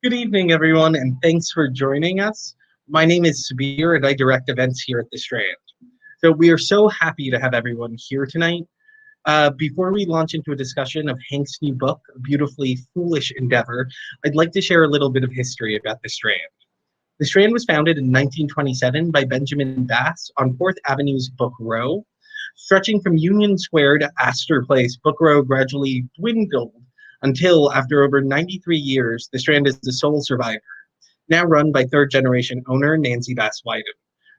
Good evening, everyone, and thanks for joining us. My name is Sabir, and I direct events here at the Strand. So we are so happy to have everyone here tonight. Before we launch into a discussion of Hank's new book, A Beautifully Foolish Endeavor, I'd like to share a little bit of history about the Strand. The Strand was founded in 1927 by Benjamin Bass on 4th Avenue's Book Row. Stretching from Union Square to Astor Place, Book Row gradually dwindled until, after over 93 years, the Strand is the sole survivor, now run by third generation owner Nancy Bass Wyden.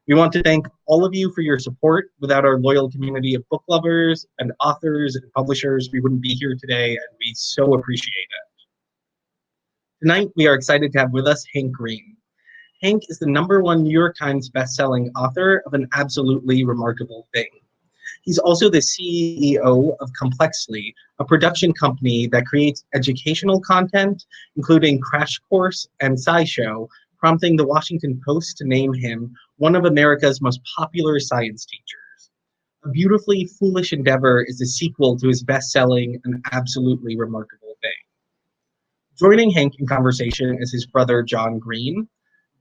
We want to thank all of you for your support. Without our loyal community of book lovers and authors and publishers, we wouldn't be here today, and we so appreciate it. Tonight, we are excited to have with us Hank Green. Hank is the #1 New York Times bestselling author of An Absolutely Remarkable Thing. He's also the CEO of Complexly, a production company that creates educational content, including Crash Course and SciShow, prompting the Washington Post to name him one of America's most popular science teachers. A Beautifully Foolish Endeavor is a sequel to his best-selling An Absolutely Remarkable Thing. Joining Hank in conversation is his brother, John Green.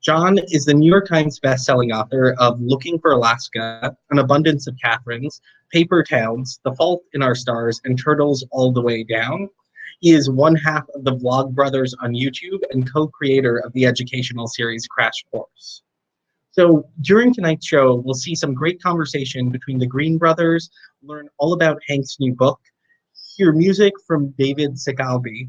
John is the New York Times bestselling author of Looking for Alaska, An Abundance of Catherines, Paper Towns, The Fault in Our Stars, and Turtles All the Way Down. He is one half of the Vlog Brothers on YouTube and co-creator of the educational series Crash Course. So during tonight's show, we'll see some great conversation between the Green brothers, learn all about Hank's new book, hear music from David Sigalbi.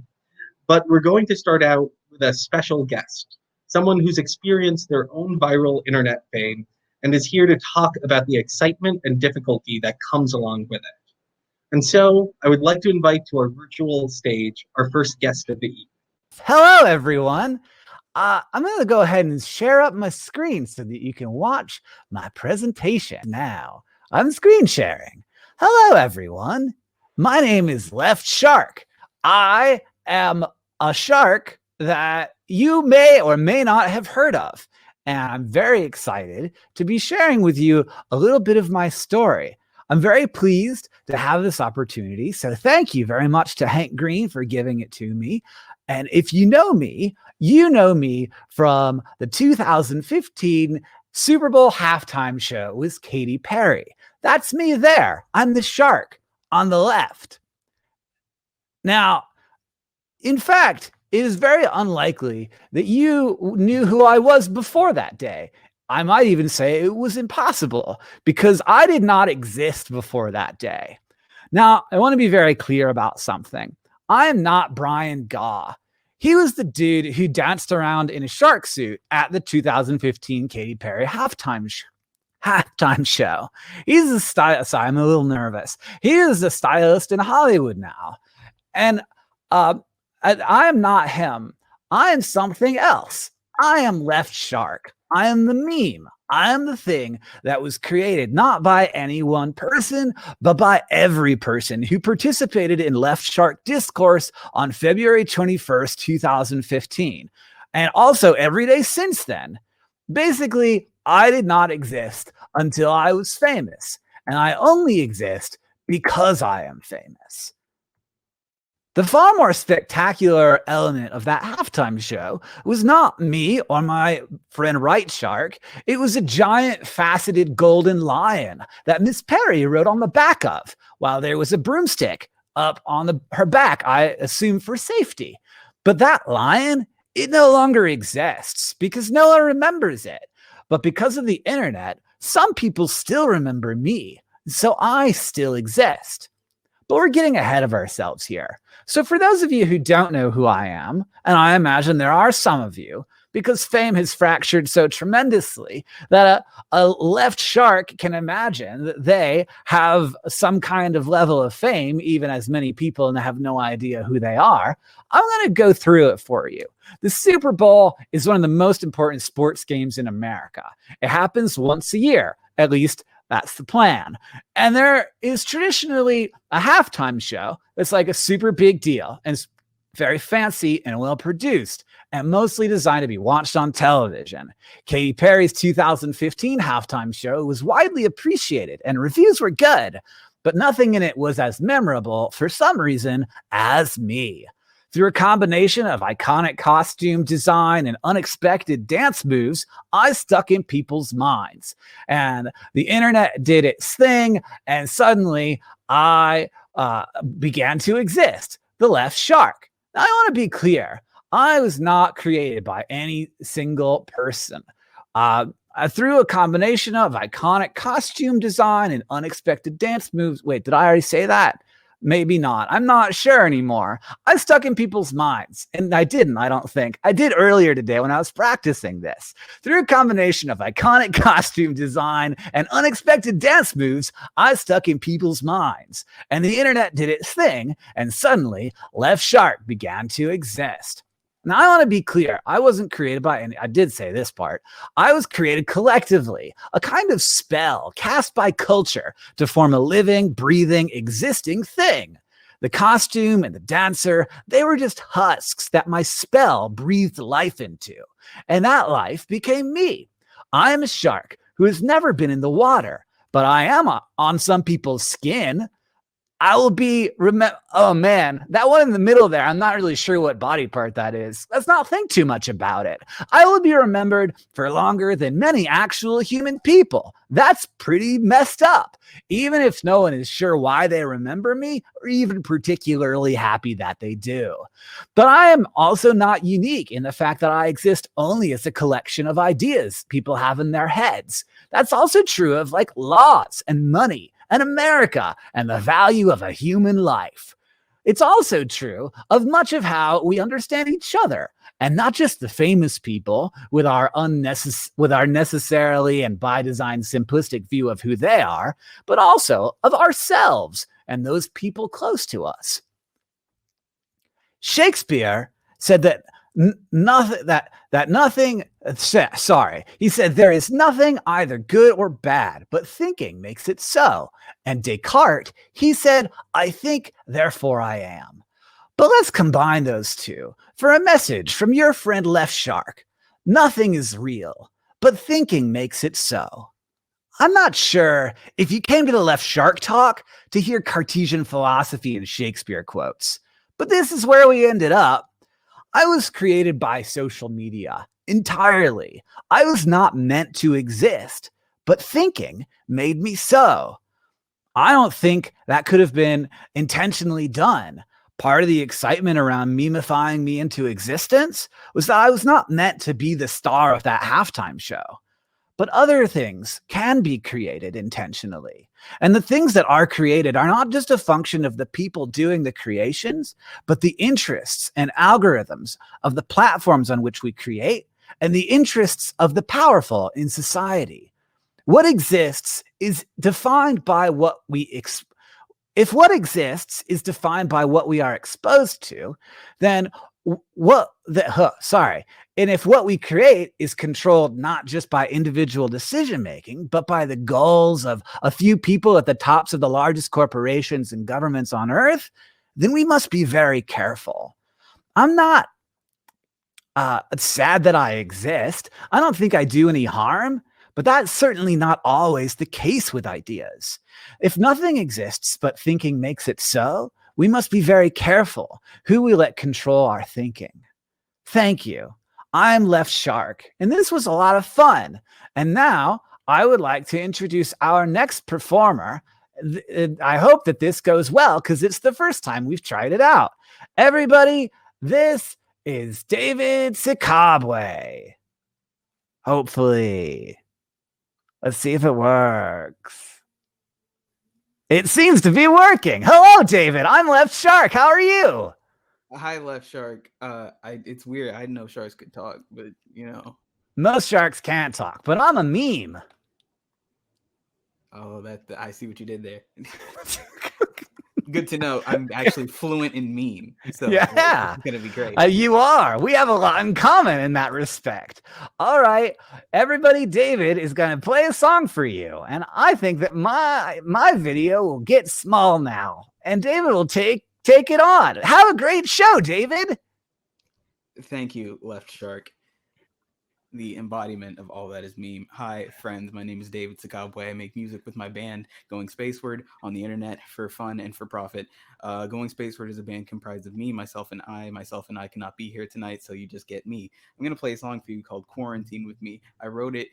But we're going to start out with a special guest, someone who's experienced their own viral internet fame and is here to talk about the excitement and difficulty that comes along with it. And so I would like to invite to our virtual stage our first guest of the evening. Hello, everyone. I'm going to go ahead and share up my screen so that you can watch my presentation now. I'm screen sharing. Hello, everyone. My name is Left Shark. I am a shark that you may or may not have heard of. And I'm very excited to be sharing with you a little bit of my story. I'm very pleased to have this opportunity. So thank you very much to Hank Green for giving it to me. And if you know me from the 2015 Super Bowl halftime show with Katy Perry. That's me there. I'm the shark on the left. Now, in fact, it is very unlikely that you knew who I was before that day. I might even say it was impossible because I did not exist before that day. Now, I want to be very clear about something. I am not Brian Gaw. He was the dude who danced around in a shark suit at the 2015 Katy Perry halftime show. He's a stylist. Sorry, I'm a little nervous. He is a stylist in Hollywood now. And I am not him. I am something else. I am Left Shark. I am the meme. I am the thing that was created not by any one person, but by every person who participated in Left Shark discourse on February 21st, 2015. And also every day since then. Basically, I did not exist until I was famous. And I only exist because I am famous. The far more spectacular element of that halftime show was not me or my friend Right Shark. It was a giant faceted golden lion that Miss Perry rode on the back of, while there was a broomstick up on her back, I assume for safety. But that lion, it no longer exists because no one remembers it. But because of the internet, some people still remember me, so I still exist. But we're getting ahead of ourselves here. So for those of you who don't know who I am, and I imagine there are some of you, because fame has fractured so tremendously that a left shark can imagine that they have some kind of level of fame, even as many people and have no idea who they are. I'm going to go through it for you. The Super Bowl is one of the most important sports games in America. It happens once a year, at least that's the plan. And there is traditionally a halftime show that's like a super big deal and it's very fancy and well produced and mostly designed to be watched on television. Katy Perry's 2015 halftime show was widely appreciated and reviews were good, but nothing in it was as memorable for some reason as me. Through a combination of iconic costume design and unexpected dance moves, I stuck in people's minds. And the internet did its thing, and suddenly I began to exist. The left shark. Now, I want to be clear. I was not created by any single person. Through a combination of iconic costume design and unexpected dance moves. Wait, did I already say that? Maybe not. I'm not sure anymore. I stuck in people's minds, and I didn't, I don't think. I did earlier today when I was practicing this. Through a combination of iconic costume design and unexpected dance moves, I stuck in people's minds, and the internet did its thing, and suddenly Left Shark began to exist. Now, I want to be clear. I wasn't created by any, I did say this part. I was created collectively, a kind of spell cast by culture to form a living, breathing, existing thing. The costume and the dancer, they were just husks that my spell breathed life into. And that life became me. I am a shark who has never been in the water, but I am on some people's skin. I will be oh man, that one in the middle there, I'm not really sure what body part that is. Let's not think too much about it. I will be remembered for longer than many actual human people. That's pretty messed up, even if no one is sure why they remember me or even particularly happy that they do. But I am also not unique in the fact that I exist only as a collection of ideas people have in their heads. That's also true of like laws and money and America and the value of a human life. It's also true of much of how we understand each other, and not just the famous people with our necessarily and by design simplistic view of who they are, but also of ourselves and those people close to us. Shakespeare said that he said there is nothing either good or bad, but thinking makes it so. And Descartes, he said, I think, therefore I am. But let's combine those two for a message from your friend Left Shark. Nothing is real, but thinking makes it so. I'm not sure if you came to the Left Shark talk to hear Cartesian philosophy and Shakespeare quotes, but this is where we ended up. I was created by social media entirely. I was not meant to exist, but thinking made me so. I don't think that could have been intentionally done. Part of the excitement around memifying me into existence was that I was not meant to be the star of that halftime show. But other things can be created intentionally. And the things that are created are not just a function of the people doing the creations, but the interests and algorithms of the platforms on which we create and the interests of the powerful in society. What exists is defined by what we if what exists is defined by what we are exposed to, then and if what we create is controlled not just by individual decision making, but by the goals of a few people at the tops of the largest corporations and governments on earth, then we must be very careful. I'm not sad that I exist. I don't think I do any harm, but that's certainly not always the case with ideas. If nothing exists but thinking makes it so, we must be very careful who we let control our thinking. Thank you. I'm Left Shark, and this was a lot of fun. And now I would like to introduce our next performer. I hope that this goes well because it's the first time we've tried it out. Everybody, this is David Sikabwe. Hopefully. Let's see if it works. It seems to be working. Hello, David. I'm Left Shark. How are you? Hi, Left Shark. It's weird. I didn't know sharks could talk, but you know. Most sharks can't talk, but I'm a meme. Oh, I see what you did there. Good to know. I'm actually fluent in meme. So yeah, it's gonna be great. You are. We have a lot in common in that respect. All right, everybody. David is gonna play a song for you, and I think that my video will get small now, and David will take it on. Have a great show, David. Thank you, Left Shark. the embodiment of all that is me. Hi, friends. My name is David Sakabwe. I make music with my band Going Spaceward on the internet for fun and for profit. Going Spaceward is a band comprised of me, myself, and I. Myself and I cannot be here tonight, so you just get me. I'm going to play a song for you called Quarantine with Me. I wrote it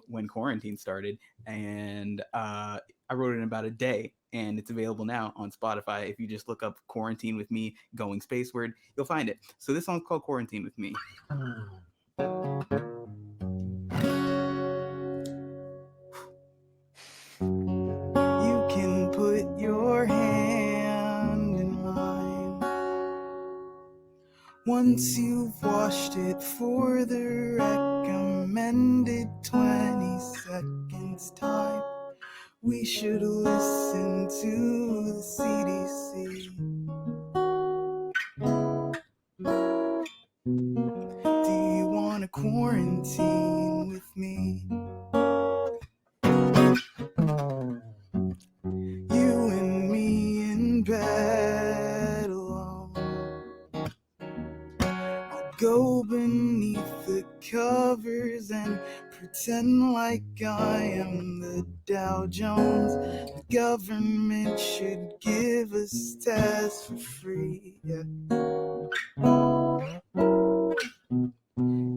when quarantine started, and I wrote it in about a day, and it's available now on Spotify. If you just look up Quarantine with Me, Going Spaceward, you'll find it. So this song's called Quarantine with Me. You can put your hand in mine once you've washed it for the recommended 20 seconds time. We should listen to the CDC. Do you want to quarantine with me? You and me in bed alone. I'll go beneath the covers and pretend like I am the Dow Jones. The government should give us tests for free. Yeah.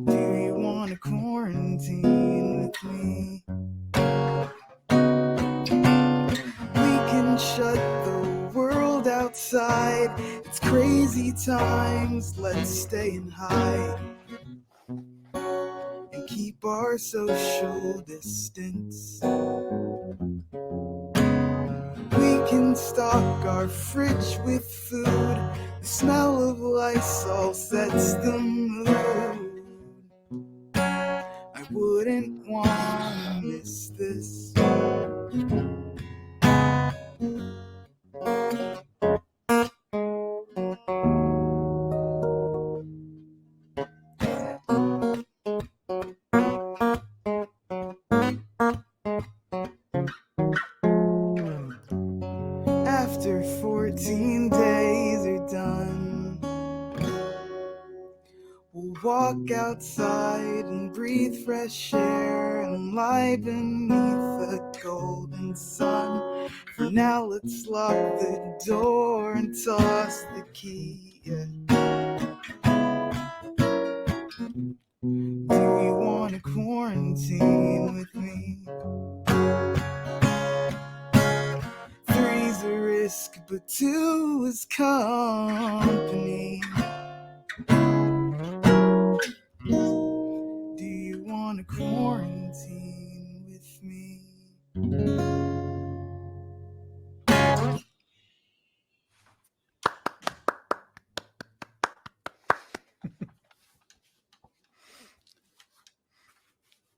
Do you want to quarantine with me? We can shut the world outside. It's crazy times. Let's stay and hide and keep our social distance. We can stock our fridge with food. The smell of Lysol sets the mood. I wouldn't want to miss this. After 14 days are done, we'll walk outside and breathe fresh air and lie beneath the golden sun. For now, let's lock the door and toss the key. Yeah. Do you want to quarantine with me? Three's a risk, but two is company. Do you want to quarantine with me?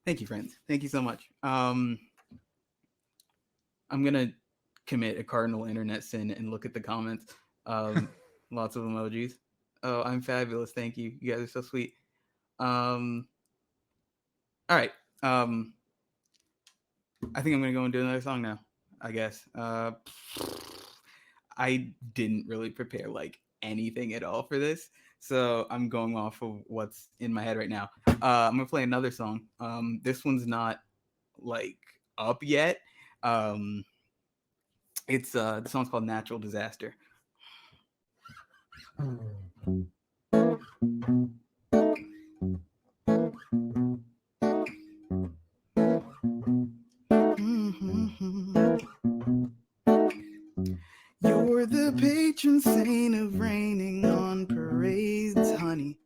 Thank you, friends. Thank you so much. I'm gonna commit a cardinal internet sin and look at the comments. Lots of emojis. Oh, I'm fabulous. Thank you. You guys are so sweet. All right. I think I'm gonna go and do another song now, I guess. I didn't really prepare like anything at all for this, so I'm going off of what's in my head right now. I'm gonna play another song. This one's not like up yet. It's the song's called Natural Disaster. You're the patron saint of raining on parades, honey.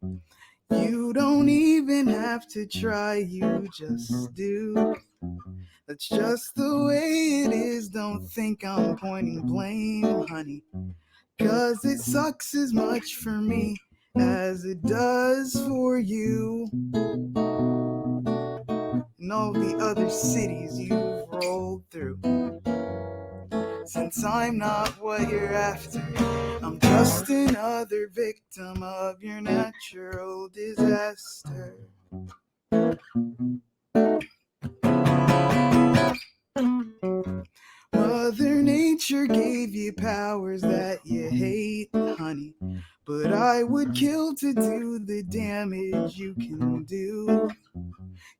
You don't even have to try, you just do. That's just the way it is, don't think I'm pointing blame, honey. 'Cause it sucks as much for me as it does for you. And all the other cities you've rolled through. Since I'm not what you're after, I'm just another victim of your natural disaster. Mother Nature gave you powers that you hate, honey, but I would kill to do the damage you can do.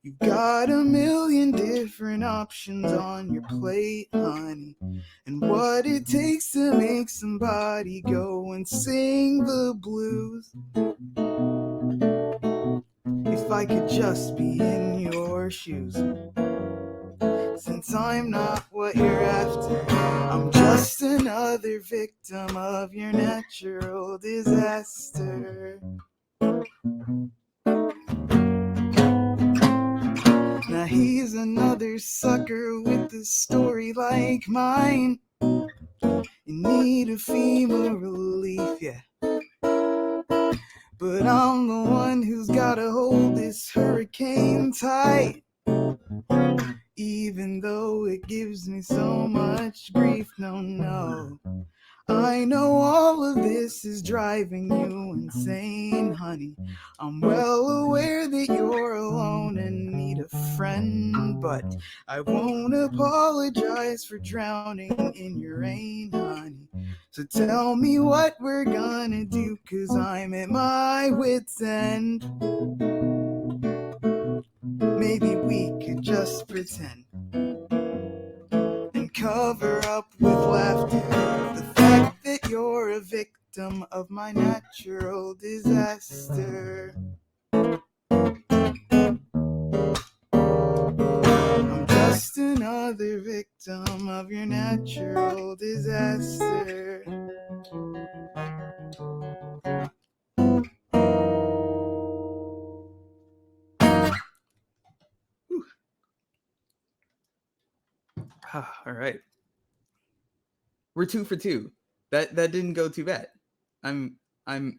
You've got a million different options on your plate, honey, and what it takes to make somebody go and sing the blues. If I could just be in your shoes, since I'm not what you're after, I'm just another victim of your natural disaster. Now he's another sucker with a story like mine, in need of FEMA relief, yeah. But I'm the one who's gotta hold this hurricane tight, even though it gives me so much grief. No, I know all of this is driving you insane, honey. I'm well aware that you're alone and need a friend, but I won't apologize for drowning in your rain, honey. So tell me what we're gonna do, 'cause I'm at my wit's end. Maybe we could just pretend and cover up with laughter the fact that you're a victim of my natural disaster. I'm just another victim of your natural disaster. All right, we're 2 for 2. That didn't go too bad. I'm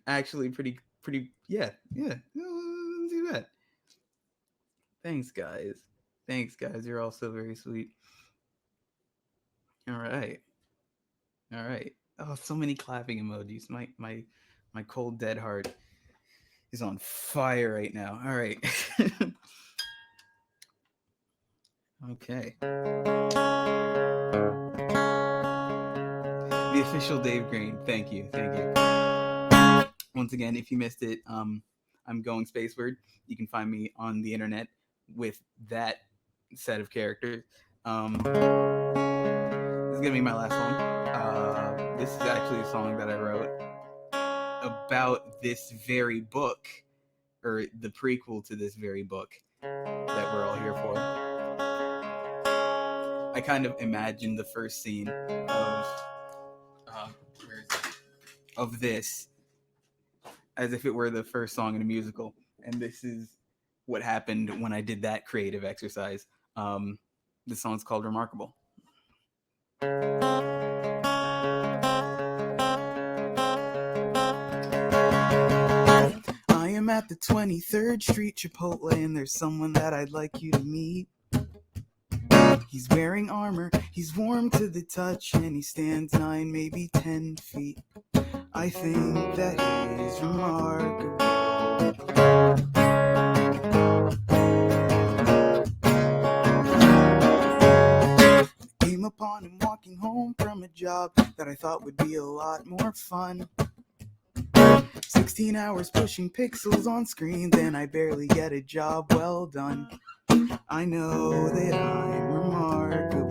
actually pretty yeah, too bad. Thanks guys, you're all so very sweet. All right. Oh, so many clapping emojis. My cold dead heart is on fire right now. All right. Okay. The official Dave Green. Thank you. Once again, if you missed it, I'm going spaceward. You can find me on the internet with that set of characters. This is gonna be my last song. This is actually a song that I wrote about this very book, or the prequel to this very book that we're all here for. I kind of imagined the first scene of this as if it were the first song in a musical, and this is what happened when I did that creative exercise. The song's called Remarkable. I am at the 23rd Street Chipotle, and there's someone that I'd like you to meet. He's wearing armor, he's warm to the touch, and he stands 9, maybe 10 feet. I think that he's remarkable. Came upon him walking home from a job that I thought would be a lot more fun. 16 hours pushing pixels on screens, and I barely get a job well done. I know that I'm remarkable.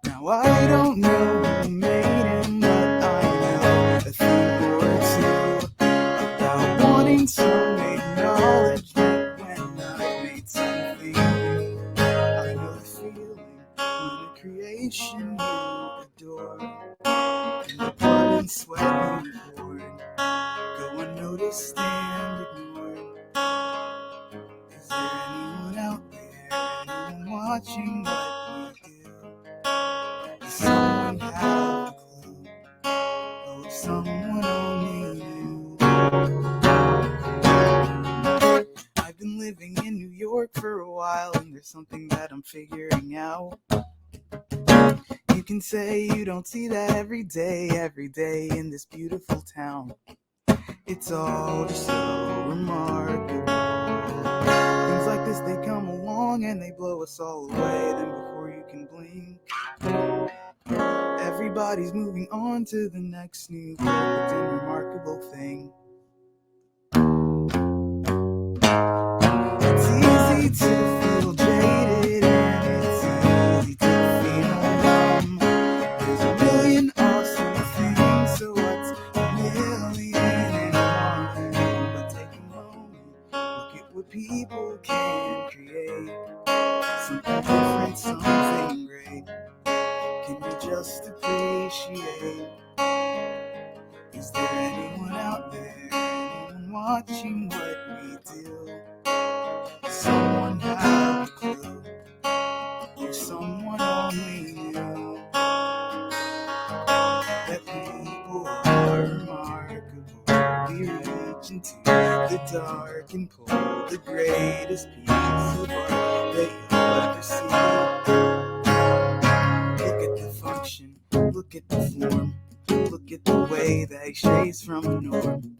Now I don't know who made him, but I know a thing or two about wanting some acknowledgement when I made something new. I know the feeling when a creation you adore, and the blood and sweat you poured go unnoticed and ignored. Is there anyone out there, anyone watching what we do? Does someone have a clue? Oh, if someone only knew. I've been living in New York for a while, and there's something that I'm figuring out. You can say you don't see that every day in this beautiful town. It's all just so remarkable. Things like this, they come along and they blow us all away. Then before you can blink, Everybody's moving on to the next new good and remarkable thing. It's easy to feel jaded and it's easy to feel numb. There's a million awesome things, so what's a million and one? But take a moment, look at what people can create. Something different, something great. Can you just appreciate? Is there anyone out there, anyone watching what we do? Does someone have a clue? Or someone only knew that people are remarkable? We reach into the dark and pull the greatest piece of art that you'll ever see. Look at the function, look at the form, look at the way that it strays from the norm.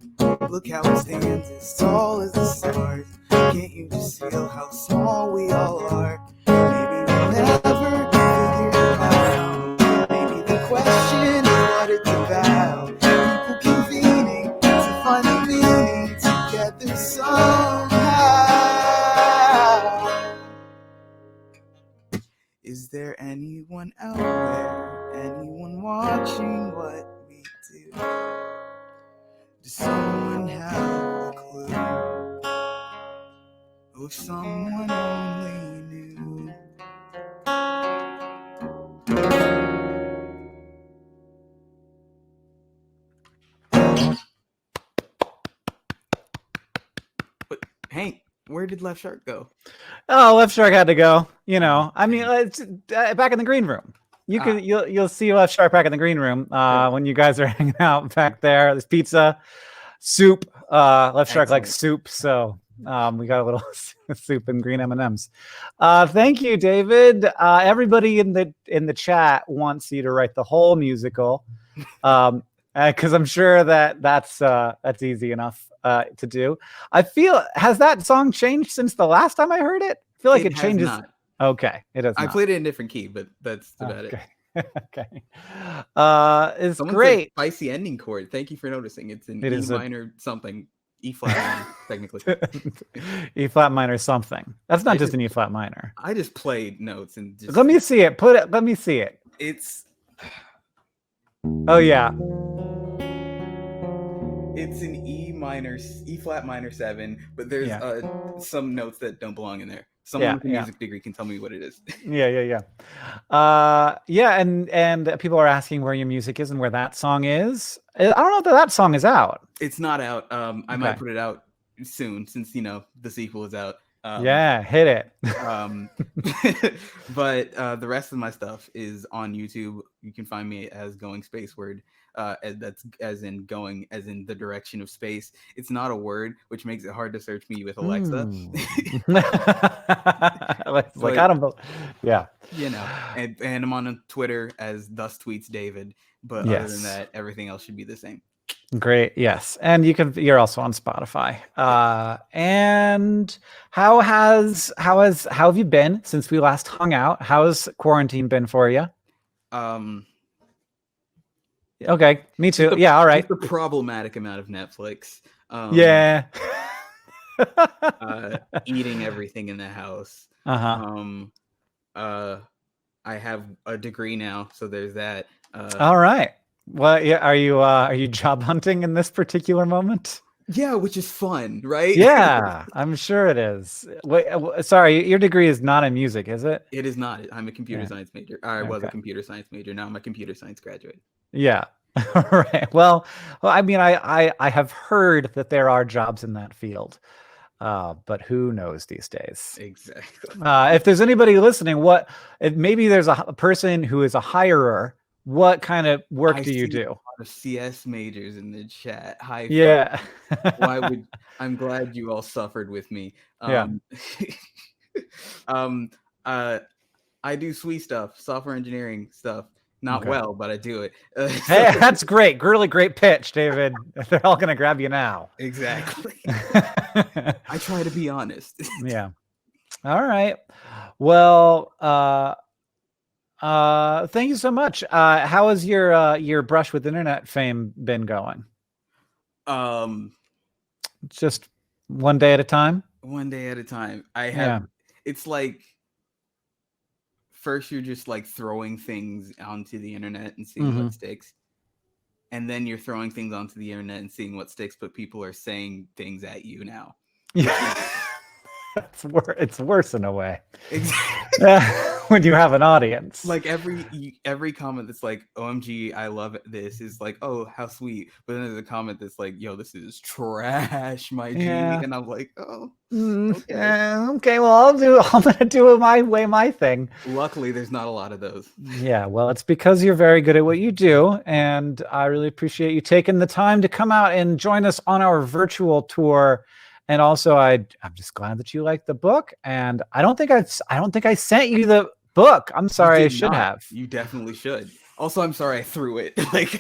Look how it stands as tall as the stars. Can't you just feel how small we all are? Maybe we'll never figure it out. Maybe the question is what it's about. People convening to find the meaning together somehow. Is there anyone out there, anyone watching what we do? Does someone have a clue? Or someone only knew? But Hank, where did Left Shark go? Oh, Left Shark had to go. You know, I mean, it's back in the green room. You'll see Left Shark back in the green room when you guys are hanging out back there. There's pizza, soup. Left Shark likes soup, so we got a little soup and green M&Ms. Thank you, David. Everybody in the chat wants you to write the whole musical, because I'm sure that's easy enough to do. I feel, has that song changed since the last time I heard it? I feel like it changes. Not. Okay, it does. I played it in a different key, but that's about it. Okay. It's Someone great. said spicy ending chord. Thank you for noticing. It's an E minor something. E flat minor, technically. E flat minor something. That's not just an E flat minor. I just played notes and just. Let me see it. Let me see it. It's. Oh yeah. It's an E flat minor 7, but there's some notes that don't belong in there. Someone with a music degree can tell me what it is. Yeah. And people are asking where your music is and where that song is. I don't know that song is out. It's not out. I might put it out soon since the sequel is out. Hit it. But the rest of my stuff is on YouTube. You can find me as Going Spaceward. That's as in going as in the direction of space. It's not a word, which makes it hard to search me with Alexa. I don't know. Yeah. You know, and I'm on Twitter as Thus Tweets David. But other than that, everything else should be the same. Great. Yes. And you're also on Spotify. And how have you been since we last hung out? How's quarantine been for you? Okay, me too. All right. Just a problematic amount of Netflix. Eating everything in the house. I have a degree now, so there's that. All right. Well, yeah. Are you job hunting in this particular moment? Yeah, which is fun, right? Yeah, I'm sure it is. Wait, sorry, your degree is not in music, is it? It is not. I'm a computer science major. I was a computer science major. Now I'm a computer science graduate. Yeah. Right. Well, I mean, I have heard that there are jobs in that field, but who knows these days? Exactly. If there's anybody listening, maybe there's a person who is a hirer. What kind of work do you do? A lot of CS majors in the chat. Hi. Yeah. I'm glad you all suffered with me. I do SWE stuff, software engineering stuff. Not well, but I do it. Hey, that's great. Really great pitch, David. They're all going to grab you now. Exactly. I try to be honest. Yeah. All right. Well, Thank you so much. How has your brush with internet fame been going? Um, Just one day at a time? one day at a time. I have. Yeah. It's like first you're just like throwing things onto the internet and seeing Mhm. what sticks, and then you're throwing things onto the internet and seeing what sticks. But people are saying things at you now. Yeah. It's worse in a way. Exactly. When you have an audience. Like every comment that's like "OMG, I love this" is like, "Oh, how sweet," but then there's a comment that's like, "Yo, this is trash, my G," Yeah. and I'm like, "Oh, Okay. okay." Okay, well, I'm gonna do it my way, my thing. Luckily, there's not a lot of those. Yeah, well, it's because you're very good at what you do, and I really appreciate you taking the time to come out and join us on our virtual tour. And also, I'm just glad that you like the book. And I don't think I sent you the book. I'm sorry, I should have. You definitely should. Also, I'm sorry I threw it. Like,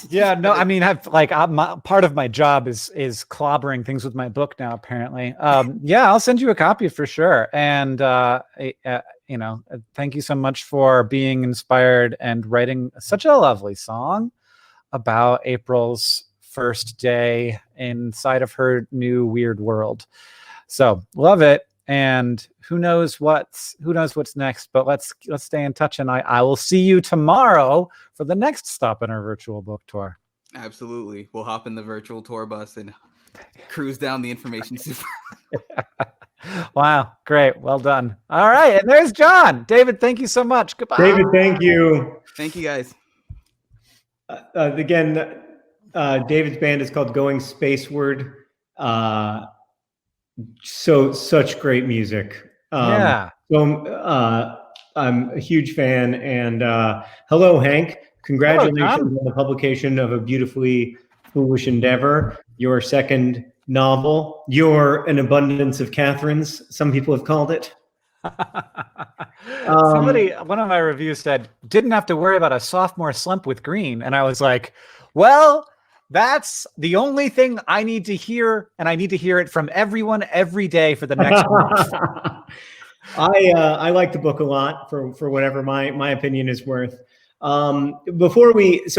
Yeah, no, I mean, part of my job is clobbering things with my book now. Apparently, yeah, I'll send you a copy for sure. And thank you so much for being inspired and writing such a lovely song about April's first day inside of her new weird world. So love it. And who knows what's next, but let's stay in touch. And I will see you tomorrow for the next stop in our virtual book tour. Absolutely. We'll hop in the virtual tour bus and cruise down the information super. Wow, great. Well done. All right. And there's John. David, thank you so much. Goodbye. David, thank you. Thank you, guys. Again, David's band is called Going Spaceward. Such great music. Yeah. So I'm a huge fan. And hello, Hank. Congratulations on the publication of A Beautifully Foolish Endeavor, your second novel. You're an abundance of Catherines, some people have called it. One of my reviews said, didn't have to worry about a sophomore slump with Green. And I was like, well, that's the only thing I need to hear. And I need to hear it from everyone every day for the next month. I like the book a lot for whatever my opinion is worth. So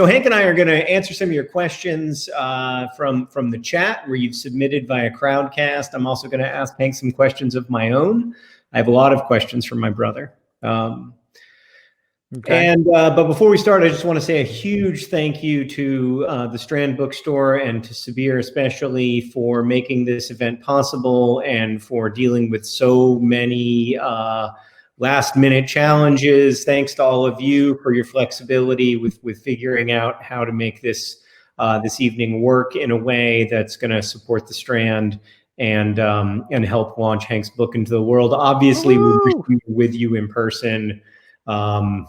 Hank and I are going to answer some of your questions from the chat where you've submitted via Crowdcast. I'm also going to ask Hank some questions of my own. I have a lot of questions from my brother. Okay. But before we start, I just want to say a huge thank you to the Strand Bookstore and to Sabir especially for making this event possible and for dealing with so many last-minute challenges. Thanks to all of you for your flexibility with figuring out how to make this evening work in a way that's going to support the Strand and help launch Hank's book into the world. Obviously, we wish we were with you in person. That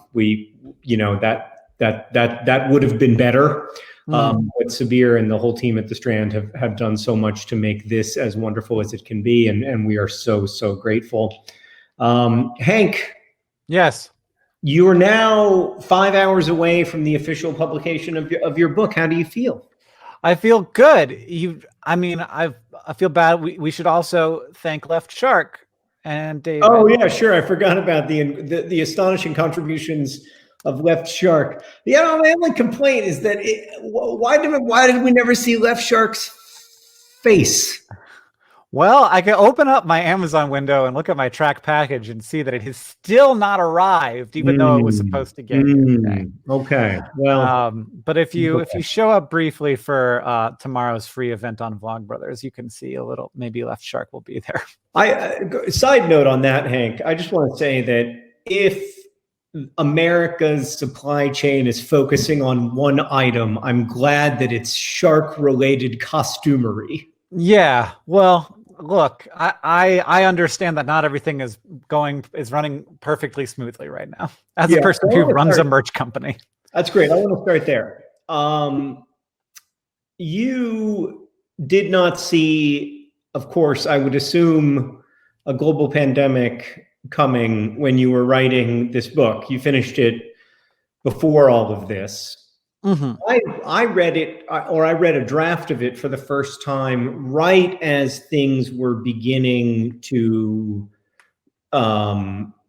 would have been better. But Sabir and the whole team at the Strand have done so much to make this as wonderful as it can be, and we are so grateful. Hank. Yes. You are now 5 hours away from the official publication of your book. How do you feel? I feel good. I feel bad. We should also thank Left Shark and David. Oh yeah, sure. I forgot about the astonishing contributions of Left Shark. Yeah, my only complaint is that why did we never see Left Shark's face? Well, I can open up my Amazon window and look at my track package and see that it has still not arrived, even though it was supposed to get here today. Okay. Well, but if you show up briefly for tomorrow's free event on Vlogbrothers, you can see a little. Maybe Left Shark will be there. Side note on that, Hank. I just want to say that if America's supply chain is focusing on one item, I'm glad that it's shark-related costumery. Yeah. Well, look, I understand that not everything is running perfectly smoothly right now. As a person who runs a merch company. That's great. I want to start there. You did not see, of course, I would assume, a global pandemic coming when you were writing this book. You finished it before all of this. Mm-hmm. I read it, or I read a draft of it for the first time right as things were beginning to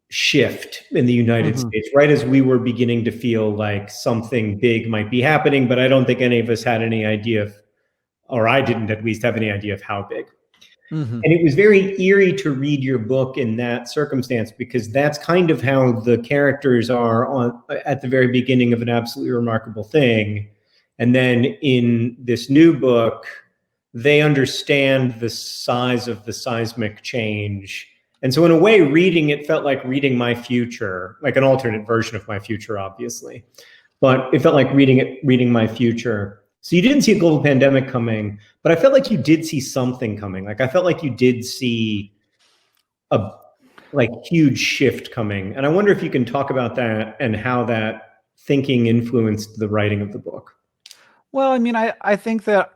shift in the United States, right as we were beginning to feel like something big might be happening, but I don't think any of us had any idea of, or I didn't at least have any idea of how big. And it was very eerie to read your book in that circumstance, because that's kind of how the characters are at the very beginning of An Absolutely Remarkable Thing. And then in this new book, they understand the size of the seismic change. And so in a way, reading it felt like reading my future, like an alternate version of my future, obviously. But it felt like reading my future. So you didn't see a global pandemic coming, but I felt like you did see something coming. Like I felt like you did see a huge shift coming. And I wonder if you can talk about that and how that thinking influenced the writing of the book. Well, I mean, I think that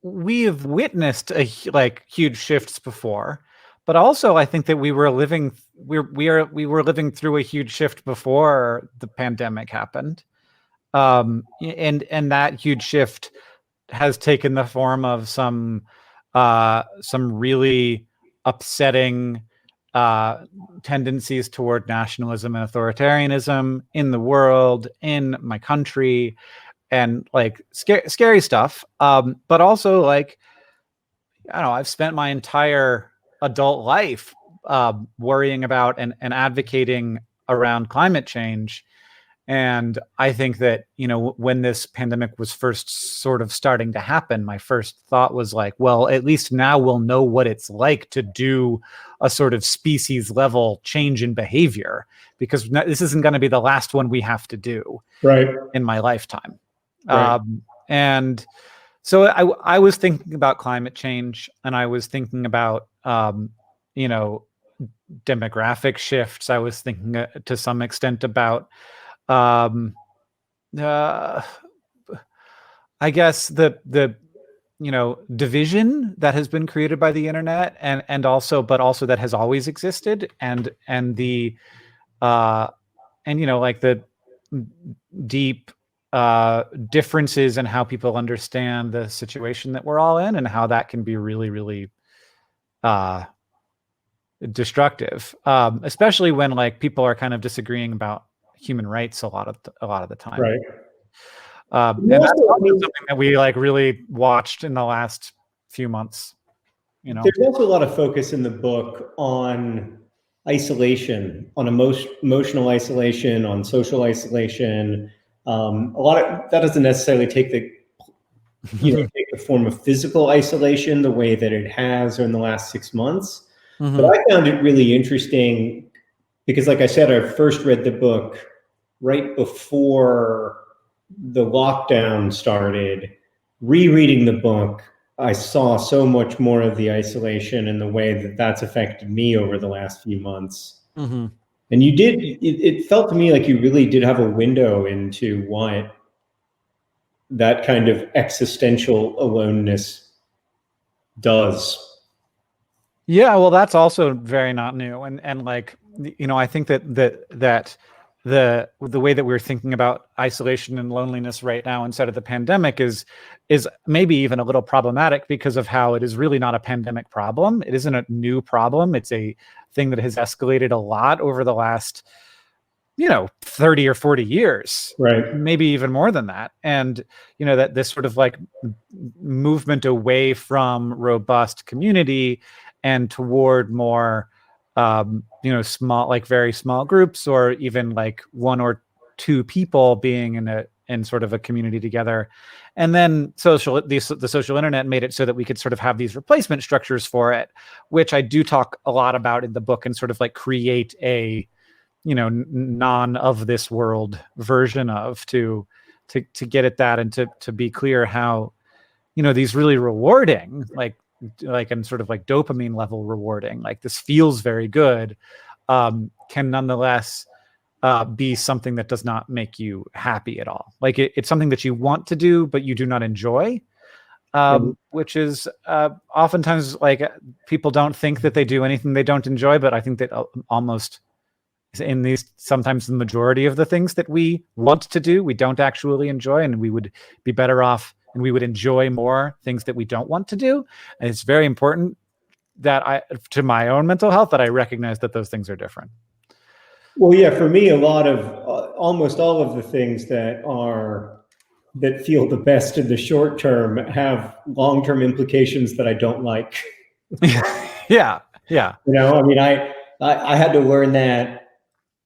we have witnessed huge shifts before, but also I think that we were living through a huge shift before the pandemic happened. And that huge shift has taken the form of some really upsetting tendencies toward nationalism and authoritarianism in the world, in my country, and like scary stuff. But also, like, I don't know, I've spent my entire adult life worrying about and advocating around climate change. And I think that, you know, when this pandemic was first sort of starting to happen, my first thought was like, well, at least now we'll know what it's like to do a sort of species level change in behavior, because this isn't going to be the last one we have to do in my lifetime. Right. And so I was thinking about climate change, and I was thinking about, you know, demographic shifts. I was thinking to some extent about, I guess the you know, division that has been created by the internet, and also that has always existed, and the and you know, like the deep differences in how people understand the situation that we're all in, and how that can be really, really destructive, especially when like people are kind of disagreeing about human rights a lot of the time. Right. And that's something that we like really watched in the last few months. You know, there's also a lot of focus in the book on isolation, on emotional isolation, on social isolation. A lot of that doesn't necessarily take the take the form of physical isolation the way that it has in the last 6 months. But I found it really interesting because, like I said, I first read the book right before the lockdown started. Rereading the book, I saw so much more of the isolation and the way that that's affected me over the last few months. And you did, it felt to me like you really did have a window into what that kind of existential aloneness does. Yeah, well, that's also very not new, and like, you know, I think that the way that we're thinking about isolation and loneliness right now inside of the pandemic is maybe even a little problematic, because of how it is really not a pandemic problem. It isn't a new problem. It's a thing that has escalated a lot over the last, you know, 30 or 40 years, right? Maybe even more than that. And, you know, that this sort of like movement away from robust community and toward more, you know, small, like very small groups, or even like one or two people being in sort of a community together. And then the social internet made it so that we could sort of have these replacement structures for it, which I do talk a lot about in the book, and sort of like create a, you know, non of this world version of to get at that, and to be clear how, you know, these really rewarding, like and sort of like dopamine level rewarding, like this feels very good, can nonetheless be something that does not make you happy at all. Like it's something that you want to do, but you do not enjoy, which is oftentimes like people don't think that they do anything they don't enjoy, but I think that almost in these, sometimes the majority of the things that we want to do, we don't actually enjoy, and we would be better off, and we would enjoy more things that we don't want to do. And it's very important to my own mental health, that I recognize that those things are different. Well, yeah, for me, a lot of almost all of the things that feel the best in the short term have long-term implications that I don't like. Yeah. I mean, I had to learn that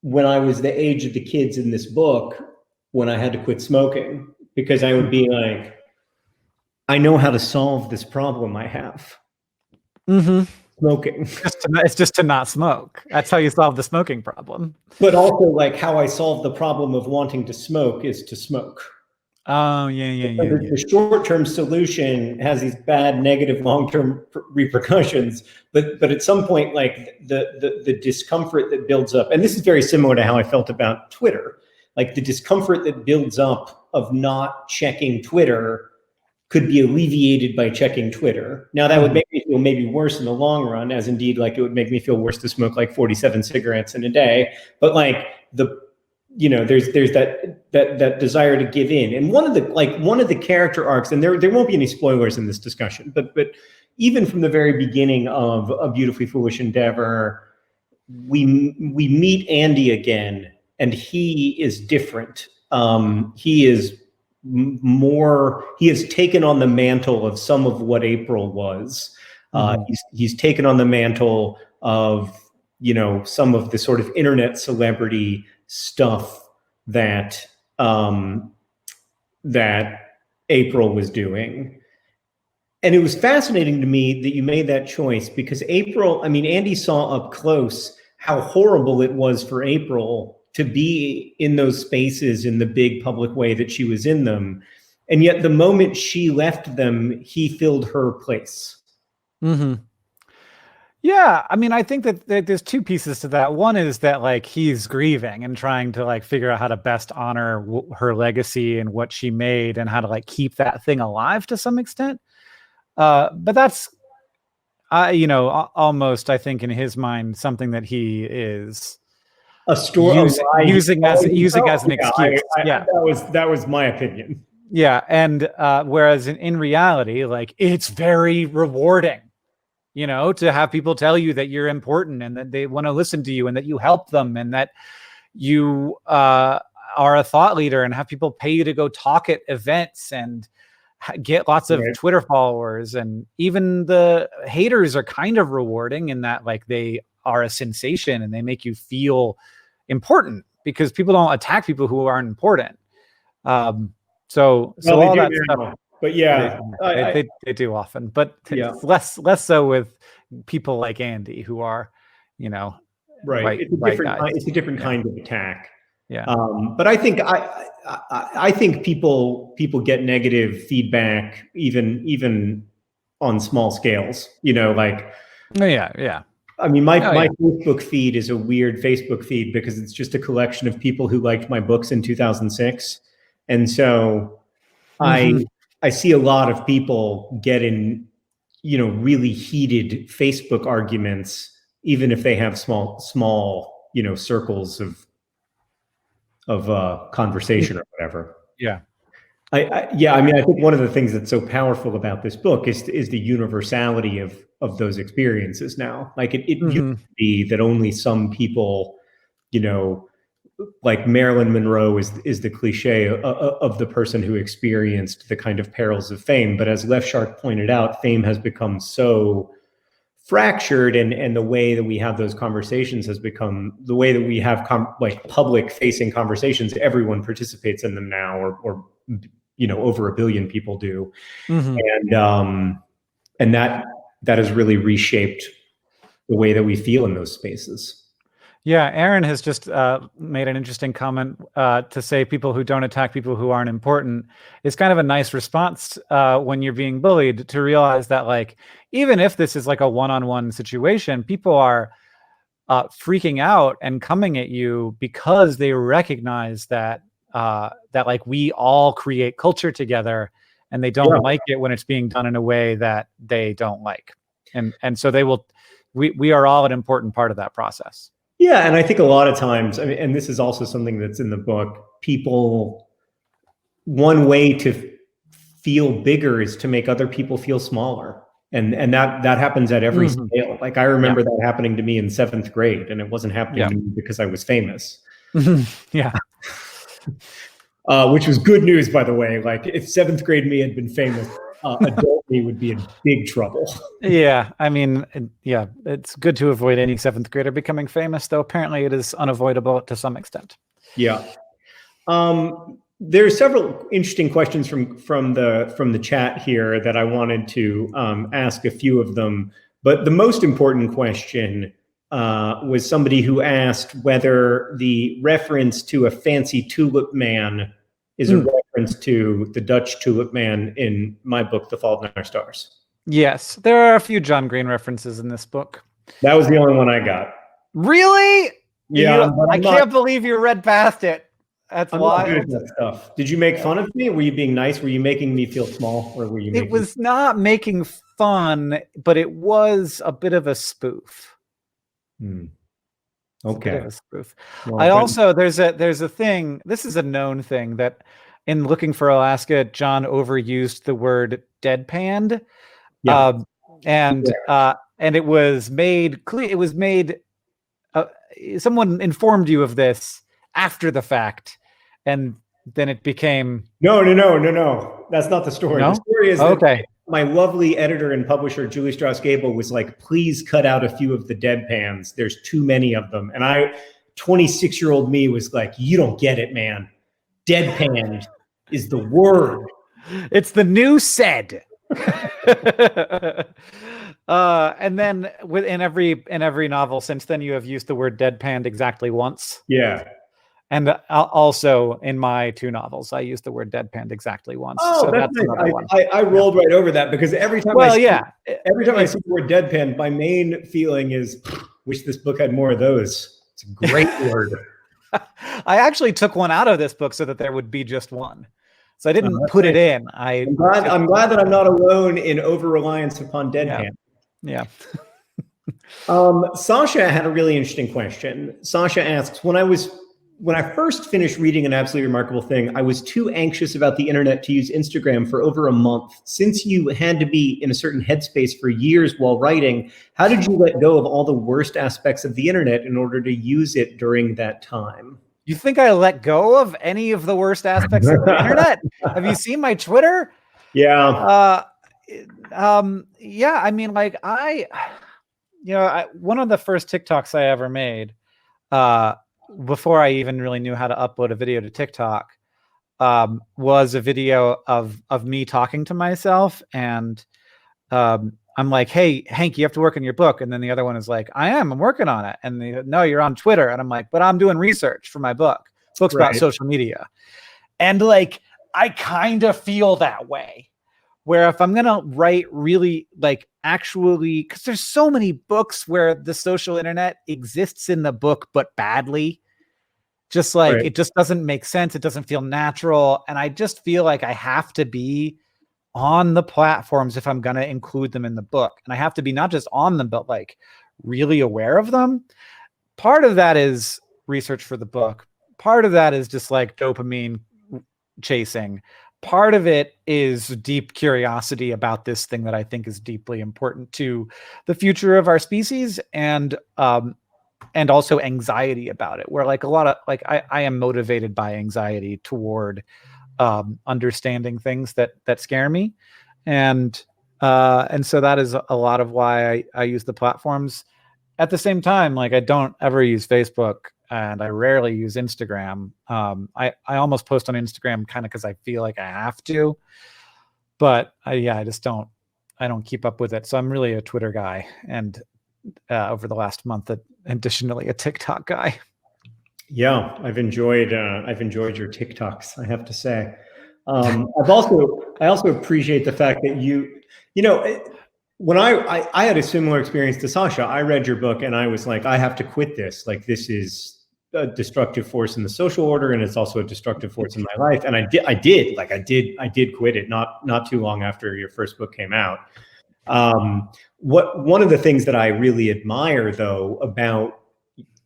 when I was the age of the kids in this book, when I had to quit smoking, because I would be like, I know how to solve this problem I have. Smoking. It's just to not smoke. That's how you solve the smoking problem. But also, like, how I solve the problem of wanting to smoke is to smoke. Oh, yeah. The short-term solution has these bad, negative, long-term repercussions. But at some point, like the discomfort that builds up, and this is very similar to how I felt about Twitter. Like the discomfort that builds up of not checking Twitter could be alleviated by checking Twitter. Now that would make me feel maybe worse in the long run, as indeed, like it would make me feel worse to smoke like 47 cigarettes in a day. But like there's that desire to give in. And one of the character arcs, and there won't be any spoilers in this discussion, but even from the very beginning of A Beautifully Foolish Endeavor, we meet Andy again, and he is different. He has taken on the mantle of some of what April was. He's taken on the mantle of, some of the sort of internet celebrity stuff that April was doing. And it was fascinating to me that you made that choice, because Andy saw up close how horrible it was for April to be in those spaces in the big public way that she was in them. And yet the moment she left them, he filled her place. Yeah, I mean, I think that there's two pieces to that. One is that like he's grieving and trying to like figure out how to best honor her legacy and what she made, and how to like keep that thing alive to some extent. But that's, almost, I think, in his mind, something that he is a story using as an excuse. That was my opinion. Yeah, and whereas in reality, like, it's very rewarding, to have people tell you that you're important and that they want to listen to you and that you help them and that you are a thought leader, and have people pay you to go talk at events and get lots of Twitter followers. And even the haters are kind of rewarding in that, like, they are a sensation and they make you feel important, because people don't attack people who aren't important. So all that stuff. But yeah, they do often, but less so with people like Andy, who are, right. It's a different kind of attack. Yeah. But I think people get negative feedback even on small scales. Like. Oh, yeah. I mean, my Facebook feed is a weird Facebook feed because it's just a collection of people who liked my books in 2006, and so I see a lot of people get in, really heated Facebook arguments, even if they have small, circles of conversation or whatever. Yeah. I mean, I think one of the things that's so powerful about this book is the universality of those experiences now. Like it used to be that only some people, like Marilyn Monroe is the cliche of the person who experienced the kind of perils of fame. But as Left Shark pointed out, fame has become so fractured, and the way that we have those conversations has become the way that we have public facing conversations. Everyone participates in them now, or over 1 billion people do. And that has really reshaped the way that we feel in those spaces. Yeah, Aaron has just made an interesting comment to say people who don't attack people who aren't important is kind of a nice response when you're being bullied, to realize that, like, even if this is like a one-on-one situation, people are freaking out and coming at you because they recognize that like we all create culture together, and they don't like it when it's being done in a way that they don't like, and so they will. We are all an important part of that process. Yeah, and I think a lot of times, I mean, and this is also something that's in the book, one way to feel bigger is to make other people feel smaller. And that happens at every Mhm. scale. Like I remember that happening to me in 7th grade, and it wasn't happening Yeah. to me because I was famous. Yeah. Which was good news, by the way. Like if 7th grade me had been famous, adult me would be in big trouble. Yeah. I mean, yeah, it's good to avoid any 7th grader becoming famous, though apparently it is unavoidable to some extent. Yeah. There are several interesting questions from the chat here that I wanted to ask a few of them. But the most important question was somebody who asked whether the reference to a fancy tulip man is a reference to the Dutch tulip man in my book, The Fault in Our Stars. Yes, there are a few John Green references in this book. That was the only one I got. Really? Yeah, I can't believe you read past it. That's not good at wild. that stuff. Did you make fun of me? Were you being nice? Were you making me feel small, or were you? It was not making fun, but it was a bit of a spoof. Okay. A bit of a spoof. Well, I also there's a thing. This is a known thing that in Looking for Alaska, John overused the word deadpanned. Yeah. And it was made clear. It was made. Someone informed you of this after the fact, and then it became no. That's not the story. No? The story is okay. My lovely editor and publisher Julie Strauss Gable was like, "Please cut out a few of the deadpans. There's too many of them." And 26-year-old me was like, "You don't get it, man. Deadpan is the word. It's the new said." And then in every novel since then, you have used the word deadpanned exactly once. Yeah. And also in my 2 novels, I used the word deadpanned exactly once. Oh, so that's nice. another one. I rolled right over that because every time I see the word deadpan, my main feeling is, wish this book had more of those. It's a great word. I actually took one out of this book so that there would be just one. So I didn't put it in. I'm glad that I'm not alone in over-reliance upon deadpan. Yeah. Sasha had a really interesting question. Sasha asks, when I first finished reading An Absolutely Remarkable Thing, I was too anxious about the internet to use Instagram for over a month. Since you had to be in a certain headspace for years while writing, how did you let go of all the worst aspects of the internet in order to use it during that time? You think I let go of any of the worst aspects of the internet? Have you seen my Twitter? Yeah. Yeah, I mean, like one of the first TikToks I ever made, before I even really knew how to upload a video to TikTok, was a video of me talking to myself. And I'm like, "Hey, Hank, you have to work on your book." And then the other one is like, I'm working on it. And no, you're on Twitter. And I'm like, "But I'm doing research for my book. Book's about social media." And like, I kind of feel that way, where if I'm going to write really actually, because there's so many books where the social internet exists in the book, but badly, just it just doesn't make sense. It doesn't feel natural. And I just feel like I have to be on the platforms if I'm going to include them in the book. And I have to be not just on them, but really aware of them. Part of that is research for the book. Part of that is just dopamine chasing. Part of it is deep curiosity about this thing that I think is deeply important to the future of our species, and also anxiety about it, where a lot of I am motivated by anxiety toward understanding things that scare me, and so that is a lot of why I use the platforms. At the same time, I don't ever use Facebook, and I rarely use Instagram. I almost post on Instagram kind of because I feel like I have to, but I don't keep up with it. So I'm really a Twitter guy, and over the last month, additionally a TikTok guy. Yeah, I've enjoyed your TikToks, I have to say. I also appreciate the fact that when I had a similar experience to Sasha. I read your book and I was like, I have to quit this. This is a destructive force in the social order, and it's also a destructive force in my life. And I did quit it not too long after your first book came out. One of the things that I really admire though about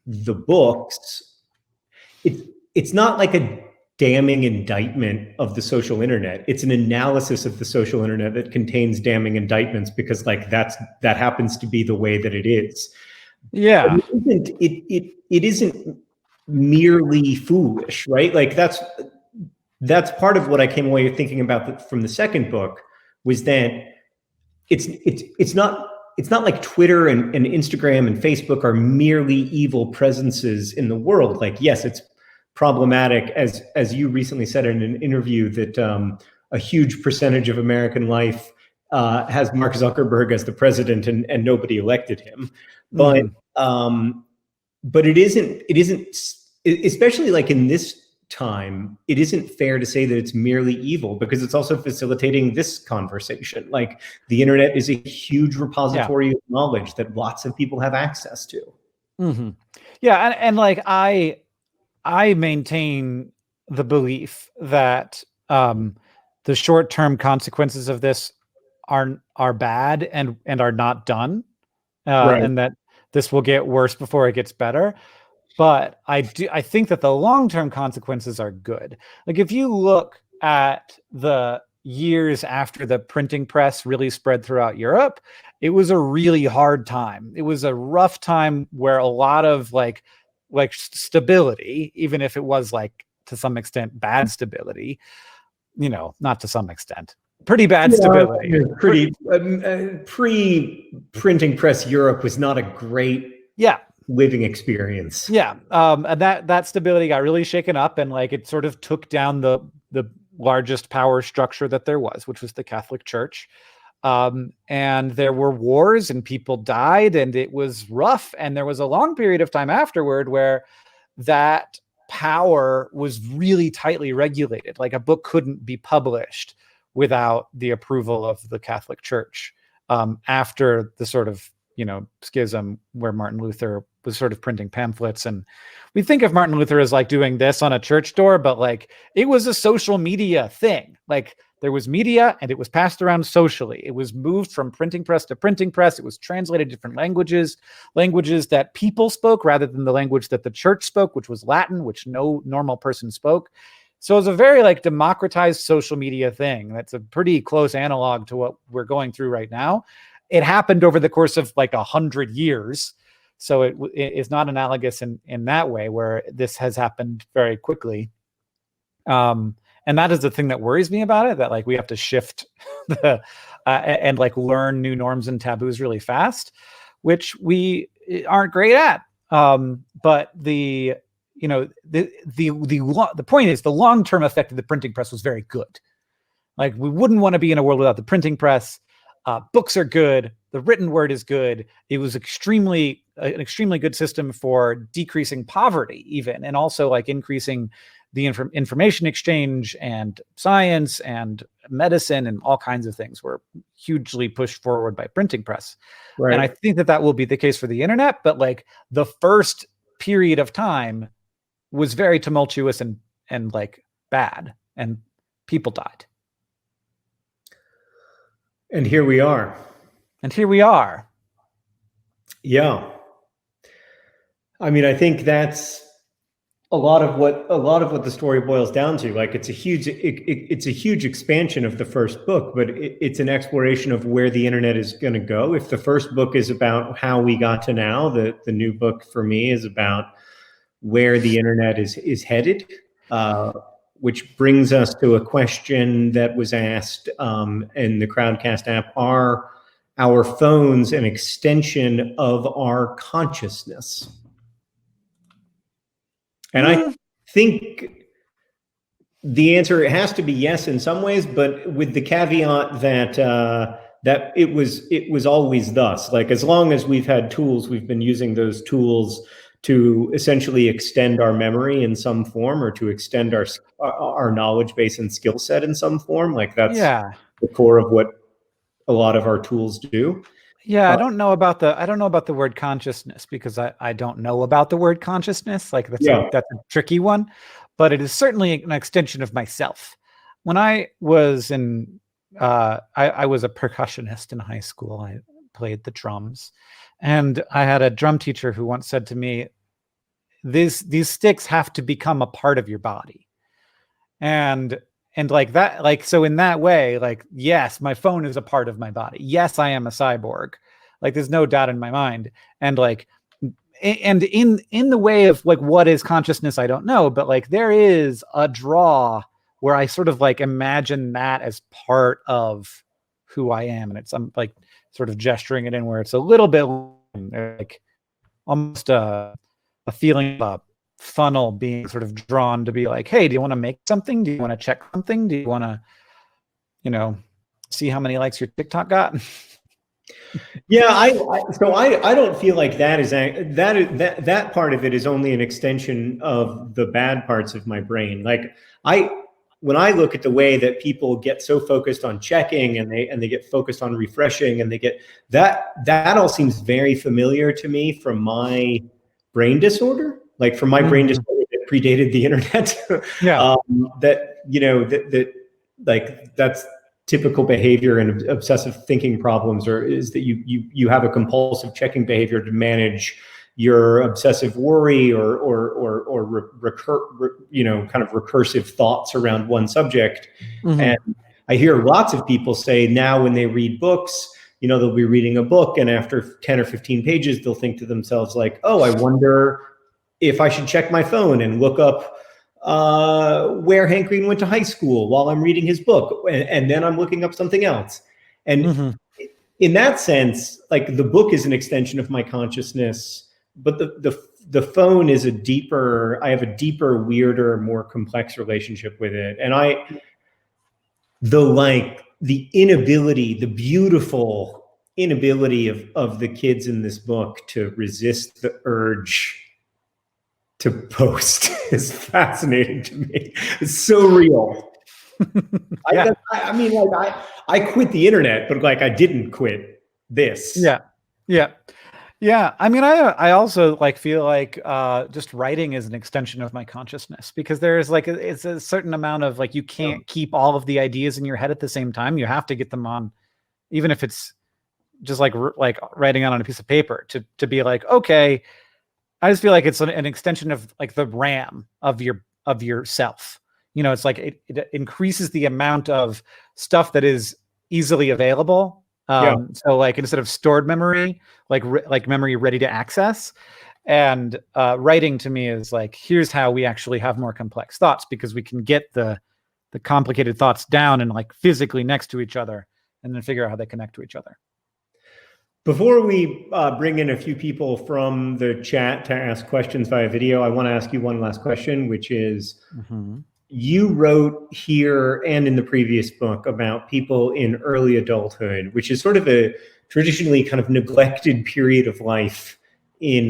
the books, it's not like damning indictment of the social internet. It's an analysis of the social internet that contains damning indictments because like that happens to be the way that it is. Yeah. It isn't merely foolish, right? Like that's part of what I came away thinking about from the second book was that it's not like Twitter and Instagram and Facebook are merely evil presences in the world. Like, yes, it's problematic, as you recently said in an interview, that a huge percentage of American life has Mark Zuckerberg as the president and nobody elected him. But but it isn't, especially like in this time, it isn't fair to say that it's merely evil because it's also facilitating this conversation. Like the internet is a huge repository of knowledge that lots of people have access to. Yeah, and like I maintain the belief that the short-term consequences of this are bad and are not done, Right. and that this will get worse before it gets better. But I think that the long-term consequences are good. Like if you look at the years after the printing press really spread throughout Europe, it was a really hard time. It was a rough time where a lot of like stability, even if it was like to some extent bad stability, not to some extent, pretty bad stability. Pre-printing press Europe was not a great living experience. Yeah. And that stability got really shaken up, and like it sort of took down the largest power structure that there was, which was the Catholic Church. And there were wars and people died and it was rough. And there was a long period of time afterward where that power was really tightly regulated. Like a book couldn't be published without the approval of the Catholic Church. After the sort of, schism where Martin Luther was sort of printing pamphlets. And we think of Martin Luther as like doing this on a church door, but like it was a social media thing. Like there was media and it was passed around socially. It was moved from printing press to printing press. It was translated to different languages that people spoke rather than the language that the church spoke, which was Latin, which no normal person spoke. So it's a very like democratized social media thing. That's a pretty close analog to what we're going through right now. It happened over the course of like 100 years. So it is not analogous in that way where this has happened very quickly. And that is the thing that worries me about it, that like we have to shift and like learn new norms and taboos really fast, which we aren't great at. But the point is the long-term effect of the printing press was very good. Like we wouldn't want to be in a world without the printing press. Books are good. The written word is good. It was an extremely good system for decreasing poverty, even, and also like increasing the information exchange, and science and medicine and all kinds of things were hugely pushed forward by printing press. Right. And I think that will be the case for the internet. But like the first period of time was very tumultuous and like bad, and people died. And here we are. Yeah. I mean, I think that's a lot of what the story boils down to. Like it's a huge expansion of the first book, but it's an exploration of where the internet is going to go. If the first book is about how we got to now, the new book for me is about where the internet is headed. Which brings us to a question that was asked in the Crowdcast app. Are our phones an extension of our consciousness? And I think the answer has to be yes in some ways, but with the caveat that that it was always thus. Like as long as we've had tools, we've been using those tools to essentially extend our memory in some form, or to extend our knowledge base and skill set in some form. Like that's the core of what a lot of our tools do. Yeah, I don't know about the word consciousness, because I don't know about the word consciousness. Like that's a tricky one, but it is certainly an extension of myself. When I was I was a percussionist in high school. I played the drums, and I had a drum teacher who once said to me, these sticks have to become a part of your body. and like that, like, so in that way, like, yes, my phone is a part of my body. Yes, I am a cyborg. Like, there's no doubt in my mind. And like, and in the way of like, what is consciousness, I don't know, but like, there is a draw where I sort of like imagine that as part of who I am, and I'm like sort of gesturing it in where it's a little bit like almost a feeling of a funnel being sort of drawn to be like, hey, do you want to make something? Do you want to check something? Do you want to, see how many likes your TikTok got? Yeah, I don't feel like that part of it is only an extension of the bad parts of my brain. Like when I look at the way that people get so focused on checking and they get focused on refreshing and they get that all seems very familiar to me from my brain disorder, like from my brain disorder that predated the internet. Yeah. That like that's typical behavior and obsessive thinking problems, or is that you have a compulsive checking behavior to manage your obsessive worry or kind of recursive thoughts around one subject. And I hear lots of people say now when they read books, they'll be reading a book and after 10 or 15 pages, they'll think to themselves like, oh, I wonder if I should check my phone and look up where Hank Green went to high school while I'm reading his book. And then I'm looking up something else. And in that sense, like the book is an extension of my consciousness, but the phone is I have a deeper, weirder, more complex relationship with it. And the beautiful inability of the kids in this book to resist the urge to post is fascinating to me. It's so real. Yeah. I mean, like I quit the internet, but like I didn't quit this. Yeah. I mean, I also like feel like just writing is an extension of my consciousness, because there's like it's a certain amount of like, you can't keep all of the ideas in your head at the same time. You have to get them on, even if it's just like writing out on a piece of paper to be like, okay, I just feel like it's an extension of like the RAM of yourself. It's like it increases the amount of stuff that is easily available. So like instead of stored memory, like memory ready to access, and writing to me is like, here's how we actually have more complex thoughts, because we can get the complicated thoughts down and like physically next to each other, and then figure out how they connect to each other. Before we bring in a few people from the chat to ask questions via video, I want to ask you one last question, which is, you wrote here and in the previous book about people in early adulthood, which is sort of a traditionally kind of neglected period of life in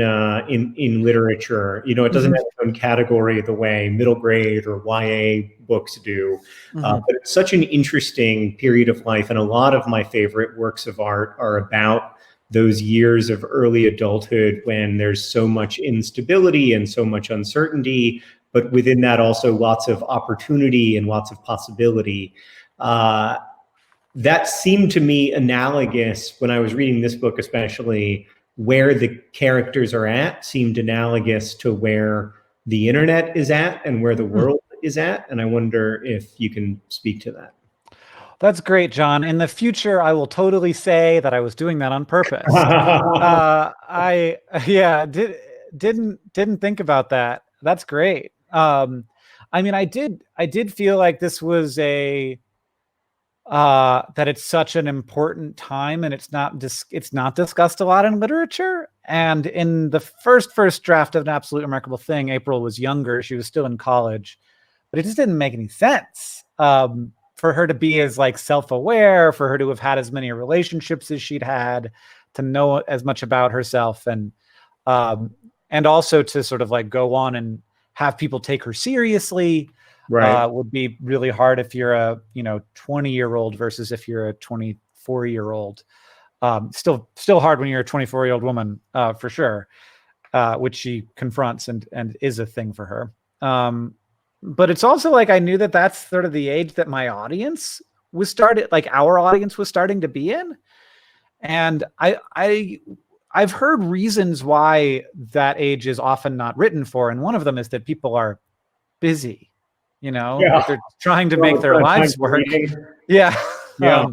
literature. It doesn't have its own category the way middle grade or YA books do, but it's such an interesting period of life. And a lot of my favorite works of art are about those years of early adulthood when there's so much instability and so much uncertainty, but within that also lots of opportunity and lots of possibility. That seemed to me analogous when I was reading this book, especially where the characters are at seemed analogous to where the internet is at and where the world is at. And I wonder if you can speak to that. That's great, John. In the future, I will totally say that I was doing that on purpose. Didn't think about that. That's great. I mean, I did feel like this was that it's such an important time, and it's not discussed a lot in literature. And in the first draft of An Absolute Remarkable Thing, April was younger; she was still in college, but it just didn't make any sense for her to be as like self-aware, for her to have had as many relationships as she'd had, to know as much about herself, and also to sort of like go on and have people take her seriously. Right. Would be really hard if you're a 20-year-old versus if you're a 24-year-old. Still hard when you're a 24-year-old woman, for sure, which she confronts and is a thing for her. But it's also like I knew that that's sort of the age that my audience was our audience was starting to be in, and I've heard reasons why that age is often not written for, and one of them is that people are busy. Yeah. Like they're trying to Well, make their it's not lives time for work. reading. Yeah. Yeah.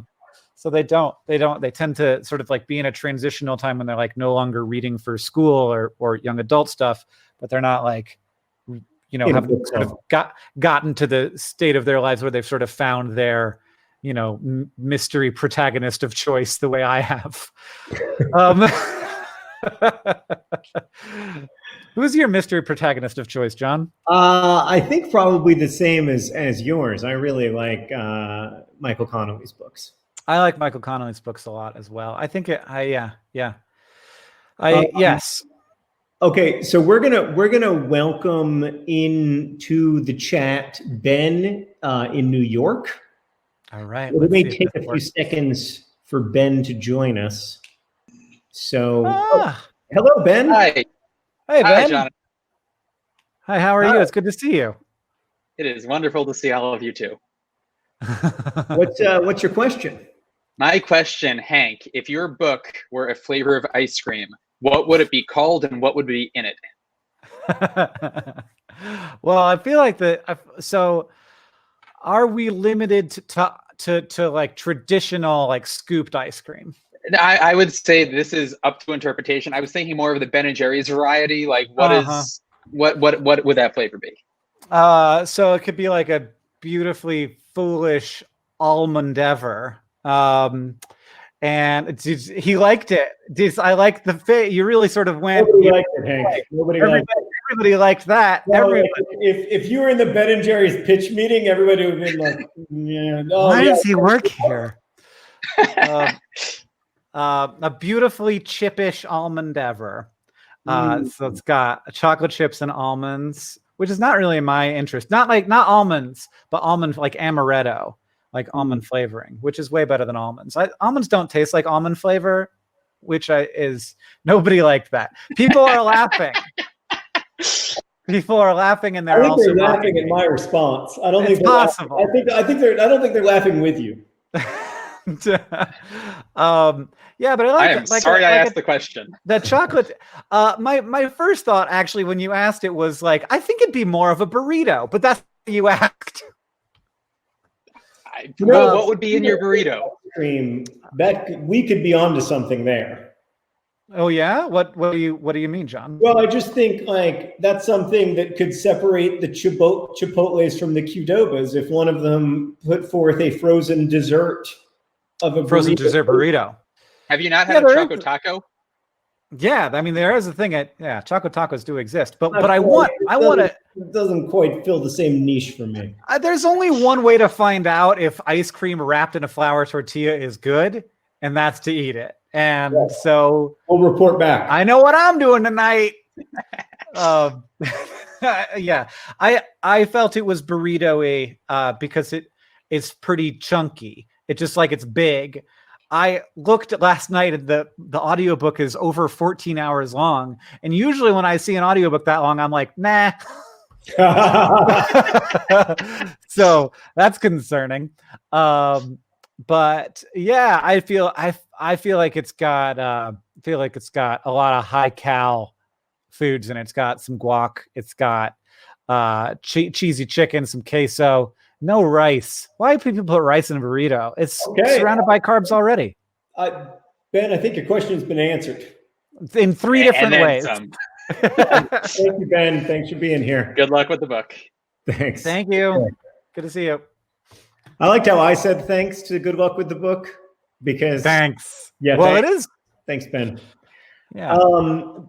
So they tend to sort of like be in a transitional time when they're like no longer reading for school or young adult stuff, but they're not like, haven't sort of gotten to the state of their lives where they've sort of found their, mystery protagonist of choice the way I have. Who's your mystery protagonist of choice, John? I think probably the same as yours. I really like Michael Connelly's books. I like Michael Connelly's books a lot as well. I think yes. Okay, so we're gonna welcome into the chat Ben in New York. All right. It may take a few seconds for Ben to join us. So, hello, Ben. Hi. Hey, Ben. Hi, John. Hi, how are you? It's good to see you. It is wonderful to see all of you too. What's your question? My question, Hank, if your book were a flavor of ice cream, what would it be called and what would be in it? Well, I feel like so are we limited to like traditional like scooped ice cream? I would say this is up to interpretation. I was thinking more of the Ben and Jerry's variety. Like what would that flavor be? So it could be like a beautifully foolish almond ever. And he liked it. I like the fit. You really sort of went. Nobody liked it, Hank. Everybody liked that. Well, if you were in the Ben and Jerry's pitch meeting, everybody would have been like, yeah, why does he work here? A beautifully chippish almond ever. So it's got chocolate chips and almonds, which is not really my interest. Not almonds, but almond like amaretto, like almond flavoring, which is way better than almonds. Almonds don't taste like almond flavor, nobody liked that. People are laughing. People are laughing, and they're also laughing at my response. I don't think it's possible. I don't think they're laughing with you. Yeah, but I am sorry I asked the question. The chocolate. My first thought actually when you asked it was like, I think it'd be more of a burrito, but that's what you asked. What would be in your burrito? Cream. That we could be onto something there. Oh yeah, what do you mean, John? Well, I just think like that's something that could separate the Chipotles from the Qdobas if one of them put forth a frozen dessert of a frozen dessert burrito. Have you not had a Choco Taco? Yeah, I mean there is a thing Choco Tacos do exist, but I want to. It doesn't quite fill the same niche for me. There's only one way to find out if ice cream wrapped in a flour tortilla is good, and that's to eat it. And so we'll report back. I know what I'm doing tonight. Yeah, I felt it was burrito-y because it's pretty chunky. It's just like it's big. I looked last night at the audiobook is over 14 hours long. And usually when I see an audiobook that long, I'm like, nah. So that's concerning. But yeah, I feel like it's got a lot of high cal foods and it's got some guac. It's got cheesy chicken, some queso. No rice. Why do people put rice in a burrito? It's surrounded by carbs already. Ben, I think your question has been answered. In 3 different ways. Thank you, Ben. Thanks for being here. Good luck with the book. Thanks. Thank you. Good to see you. I liked how I said thanks to good luck with the book because thanks. Yeah. Well, it is. Thanks, Ben. Yeah.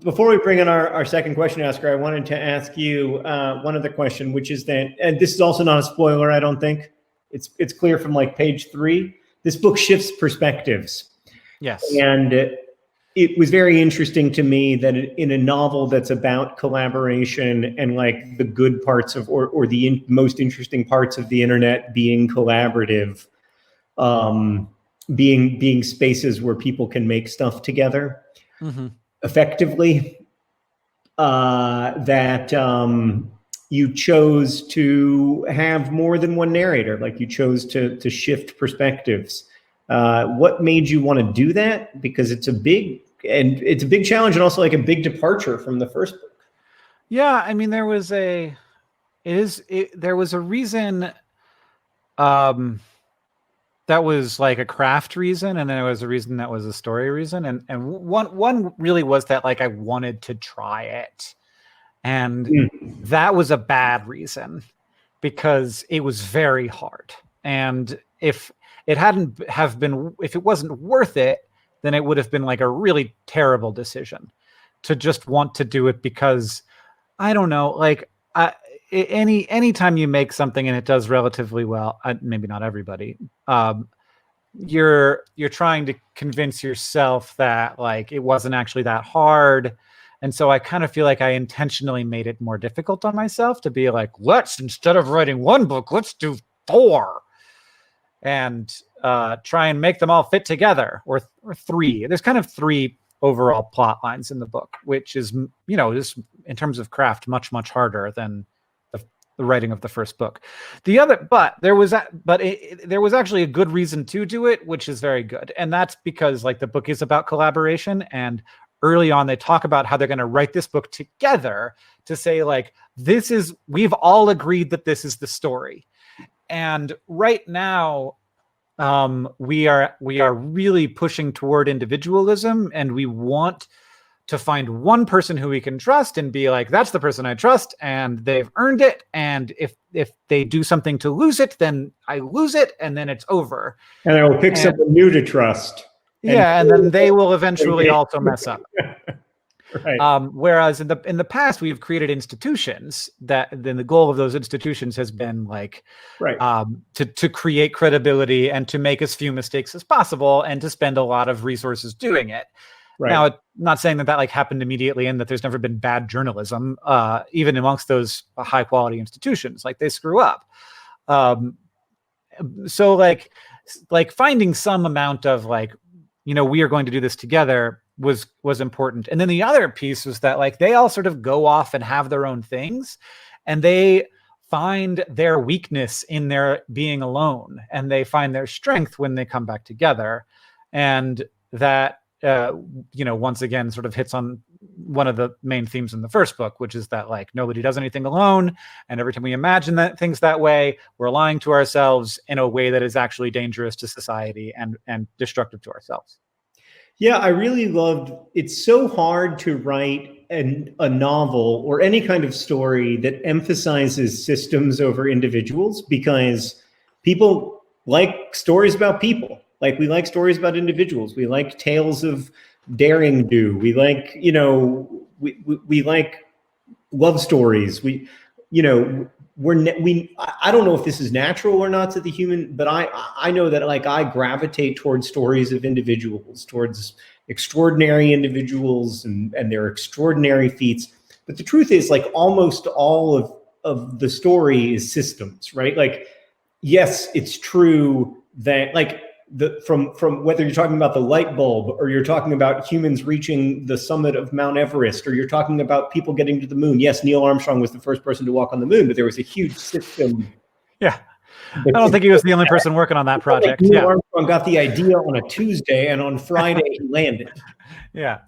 Before we bring in our second question asker, I wanted to ask you one other question, which is that, and this is also not a spoiler, I don't think. It's clear from like page 3. This book shifts perspectives. Yes. And it was very interesting to me that in a novel that's about collaboration and like the good parts of, or the most interesting parts of the internet being collaborative, being spaces where people can make stuff together effectively, that you chose to have more than one narrator, like you chose to shift perspectives. What made you want to do that? Because it's a big challenge and also like a big departure from the first book. Yeah, I mean, there was There was a reason that was like a craft reason, and then there was a reason that was a story reason, and one really was that like I wanted to try it, and that was a bad reason because it was very hard, and if it wasn't worth it, then it would have been like a really terrible decision to just want to do it because I don't know, like anytime you make something and it does relatively well, maybe not everybody, you're trying to convince yourself that like it wasn't actually that hard. And so I kind of feel like I intentionally made it more difficult on myself to be like, instead of writing one book, let's do 4 and try and make them all fit together, or 3. There's kind of 3 overall plot lines in the book, which is, just in terms of craft, much, much harder than the writing of the first book. But there was actually a good reason to do it, which is very good. And that's because like the book is about collaboration, and early on they talk about how they're going to write this book together to say like, we've all agreed that this is the story. And right now, we are really pushing toward individualism, and we want to find one person who we can trust and be like, that's the person I trust, and they've earned it. And if they do something to lose it, then I lose it, and then it's over. And I will pick someone new to trust. And then they will eventually also mess up. Right. Whereas in the past, we've created institutions that then the goal of those institutions has been like, to create credibility and to make as few mistakes as possible and to spend a lot of resources doing it. Right. Now, I'm not saying that like happened immediately and that there's never been bad journalism, even amongst those high quality institutions. Like they screw up. So like finding some amount of like, we are going to do this together was important. And then the other piece was that like they all sort of go off and have their own things, and they find their weakness in their being alone, and they find their strength when they come back together. And that once again sort of hits on one of the main themes in the first book, which is that like nobody does anything alone, and every time we imagine that things that way, we're lying to ourselves in a way that is actually dangerous to society and destructive to ourselves. Yeah, I really loved. It's so hard to write a novel or any kind of story that emphasizes systems over individuals, because people like stories about people. Like we like stories about individuals. We like tales of daring do. We like, we like love stories. I don't know if this is natural or not to the human, but I know that like I gravitate towards stories of individuals, towards extraordinary individuals and their extraordinary feats. But the truth is like almost all of the story is systems, right? Like, yes, it's true that like from whether you're talking about the light bulb, or you're talking about humans reaching the summit of Mount Everest, or you're talking about people getting to the moon. Yes, Neil Armstrong was the first person to walk on the moon, but there was a huge system. Yeah. I don't think he was the only person working on that project. Like Neil Armstrong got the idea on a Tuesday, and on Friday he landed. Yeah.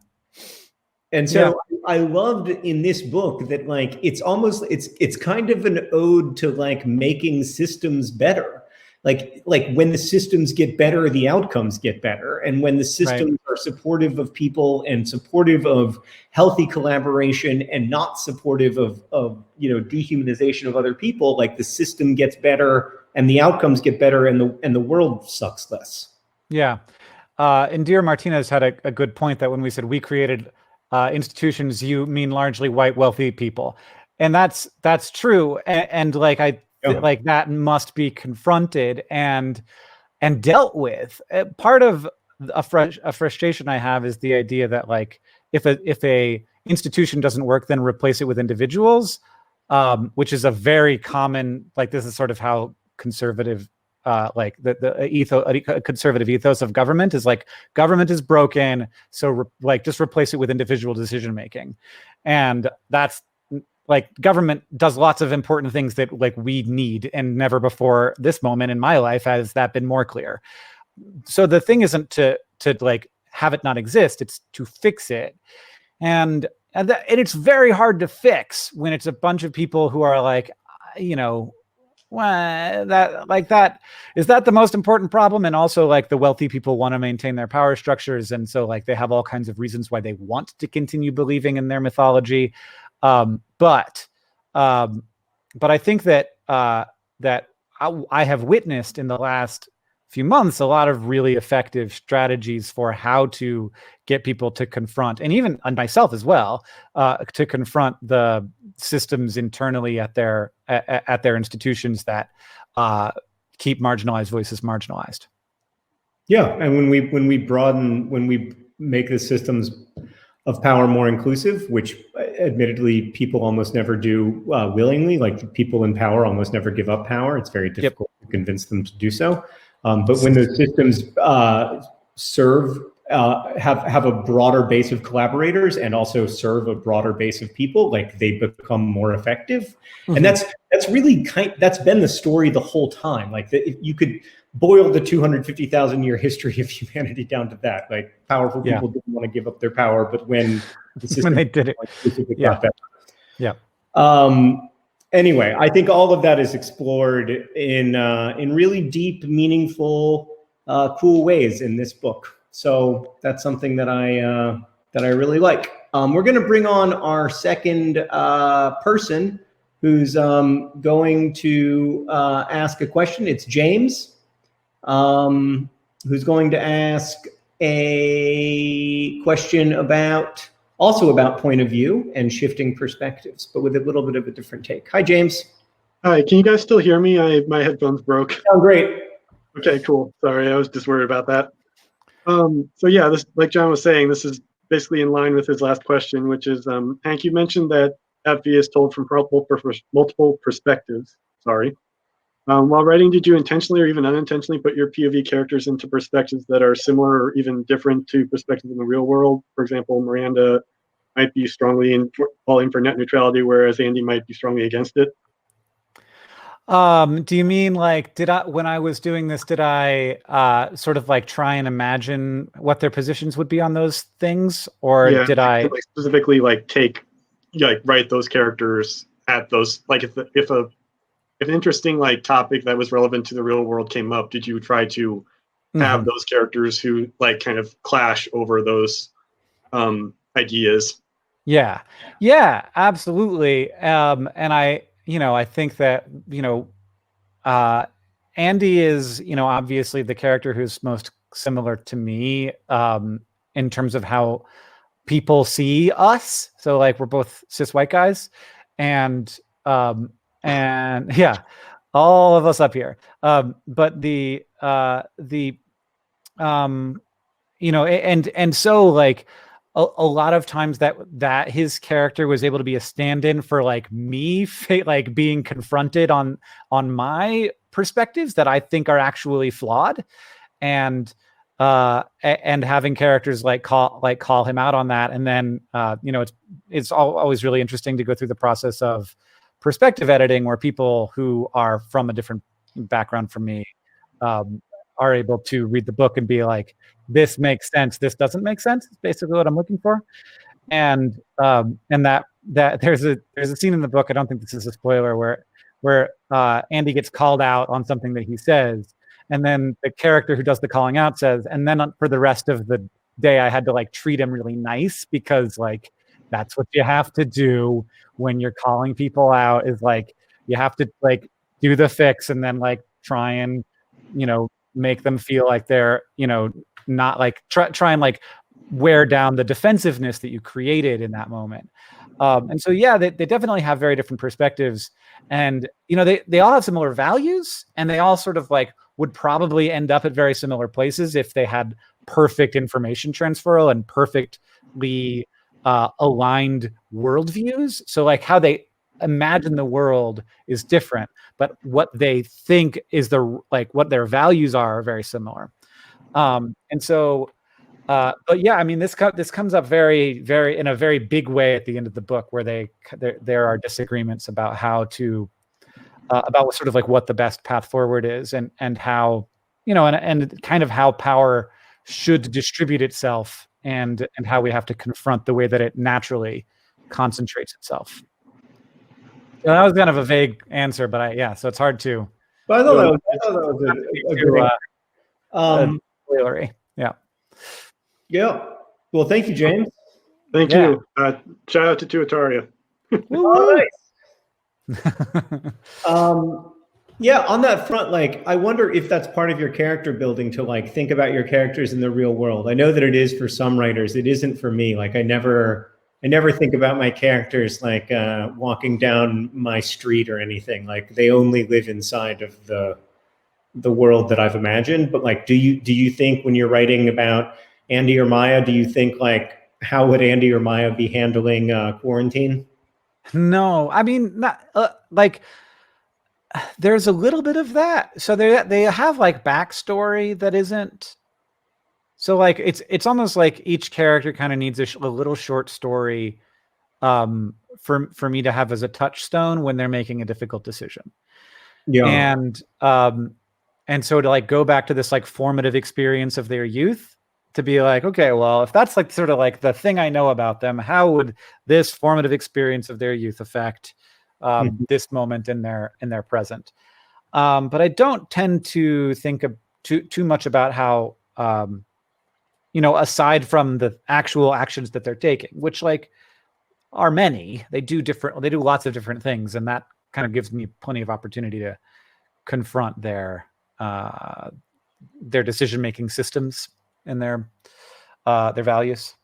And so I loved in this book that like it's kind of an ode to like making systems better. Like when the systems get better, the outcomes get better. And when the systems are supportive of people and supportive of healthy collaboration and not supportive of dehumanization of other people, like the system gets better and the outcomes get better, and the world sucks less. Yeah. Indira Martinez had a good point that when we said we created institutions, you mean largely white, wealthy people. And that's true. And like like that must be confronted and dealt with. Part of a frustration I have is the idea that like if a institution doesn't work, then replace it with individuals, which is a very common, like this is sort of how conservative like the conservative ethos of government is, like government is broken, so just replace it with individual decision making. And that's like government does lots of important things that like we need, and never before this moment in my life has that been more clear. So the thing isn't to like have it not exist, it's to fix it. And it's very hard to fix when it's a bunch of people who are like, that is that the most important problem? And also, like, the wealthy people want to maintain their power structures, and so like they have all kinds of reasons why they want to continue believing in their mythology. But I think that that I have witnessed in the last few months a lot of really effective strategies for how to get people to confront, and even myself as well, to confront the systems internally at their institutions that keep marginalized voices marginalized. Yeah, and when we make the systems of power more inclusive, which admittedly people almost never do willingly, like people in power almost never give up power. It's very difficult to convince them to do so. But when those systems have a broader base of collaborators and also serve a broader base of people, like, they become more effective. Mm-hmm. And that's really that's been the story the whole time. Like, you could boil the 250,000 year history of humanity down to that. Like, powerful people didn't want to give up their power, but when the system when they did it, got better. Yeah. Anyway, I think all of that is explored in really deep, meaningful, cool ways in this book. So that's something that I really like. We're going to bring on our second person who's going to ask a question. It's James, who's going to ask a question about point of view and shifting perspectives, but with a little bit of a different take. Hi, James. Hi, can you guys still hear me? My headphones broke. Sound great. Okay, cool. Sorry, I was just worried about that. So yeah, this, like John was saying, this is basically in line with his last question, which is, Hank, you mentioned that FV is told from multiple perspectives. Sorry. While writing, did you intentionally or even unintentionally put your POV characters into perspectives that are similar or even different to perspectives in the real world? For example, Miranda might be strongly calling for net neutrality, whereas Andy might be strongly against it. Do you mean, like, when I was doing this, did I sort of like try and imagine what their positions would be on those things, or did I specifically write those characters at those, like, if an interesting like topic that was relevant to the real world came up, did you try to have those characters who like kind of clash over those ideas? Yeah, absolutely. And I think that, Andy is, obviously the character who's most similar to me in terms of how people see us. So, like, we're both cis white guys, and yeah, all of us up here. But so, like, a lot of times that his character was able to be a stand-in for, like, me, like, being confronted on my perspectives that I think are actually flawed, and having characters like call him out on that. And then it's always really interesting to go through the process of perspective editing, where people who are from a different background from me are able to read the book and be like, this makes sense, this doesn't make sense. It's basically what I'm looking for. And that there's a scene in the book, I don't think this is a spoiler, where Andy gets called out on something that he says, and then the character who does the calling out says, and then for the rest of the day I had to, like, treat him really nice, because, like, that's what you have to do when you're calling people out, is, like, you have to, like, do the fix and then, like, try and make them feel like they're not, like, try and, like, wear down the defensiveness that you created in that moment. And so, yeah, they definitely have very different perspectives, and they all have similar values, and they all sort of, like, would probably end up at very similar places if they had perfect information transfer and perfectly aligned worldviews. So, like, how they imagine the world is different, but what they think is what their values are very similar. And so, but yeah, I mean, this comes up very, very in a very big way at the end of the book, where there are disagreements about how to about sort of like what the best path forward is, and how and kind of how power should distribute itself, and how we have to confront the way that it naturally concentrates itself. That was kind of a vague answer, but so it's hard to. But I thought that was a good spoilery. Yeah. Yeah. Well, thank you, James. Thank you. Shout out to Tuataria. Oh, nice. Yeah, on that front, like, I wonder if that's part of your character building to like think about your characters in the real world. I know that it is for some writers. It isn't for me. Like, I never think about my characters like walking down my street or anything. Like, they only live inside of the world that I've imagined. But like, do you think when you're writing about Andy or Maya, do you think like, how would Andy or Maya be handling quarantine? No, I mean, not like. There's a little bit of that. So they have like backstory that isn't. So like it's almost like each character kind of needs a little short story, for me to have as a touchstone when they're making a difficult decision. Yeah. And so to like go back to this like formative experience of their youth, to be like, okay, well, if that's like sort of like the thing I know about them, how would this formative experience of their youth affect this moment in their present? But I don't tend to think of too much about how, aside from the actual actions that they're taking, which like are many, they do lots of different things. And that kind of gives me plenty of opportunity to confront their decision-making systems and their values.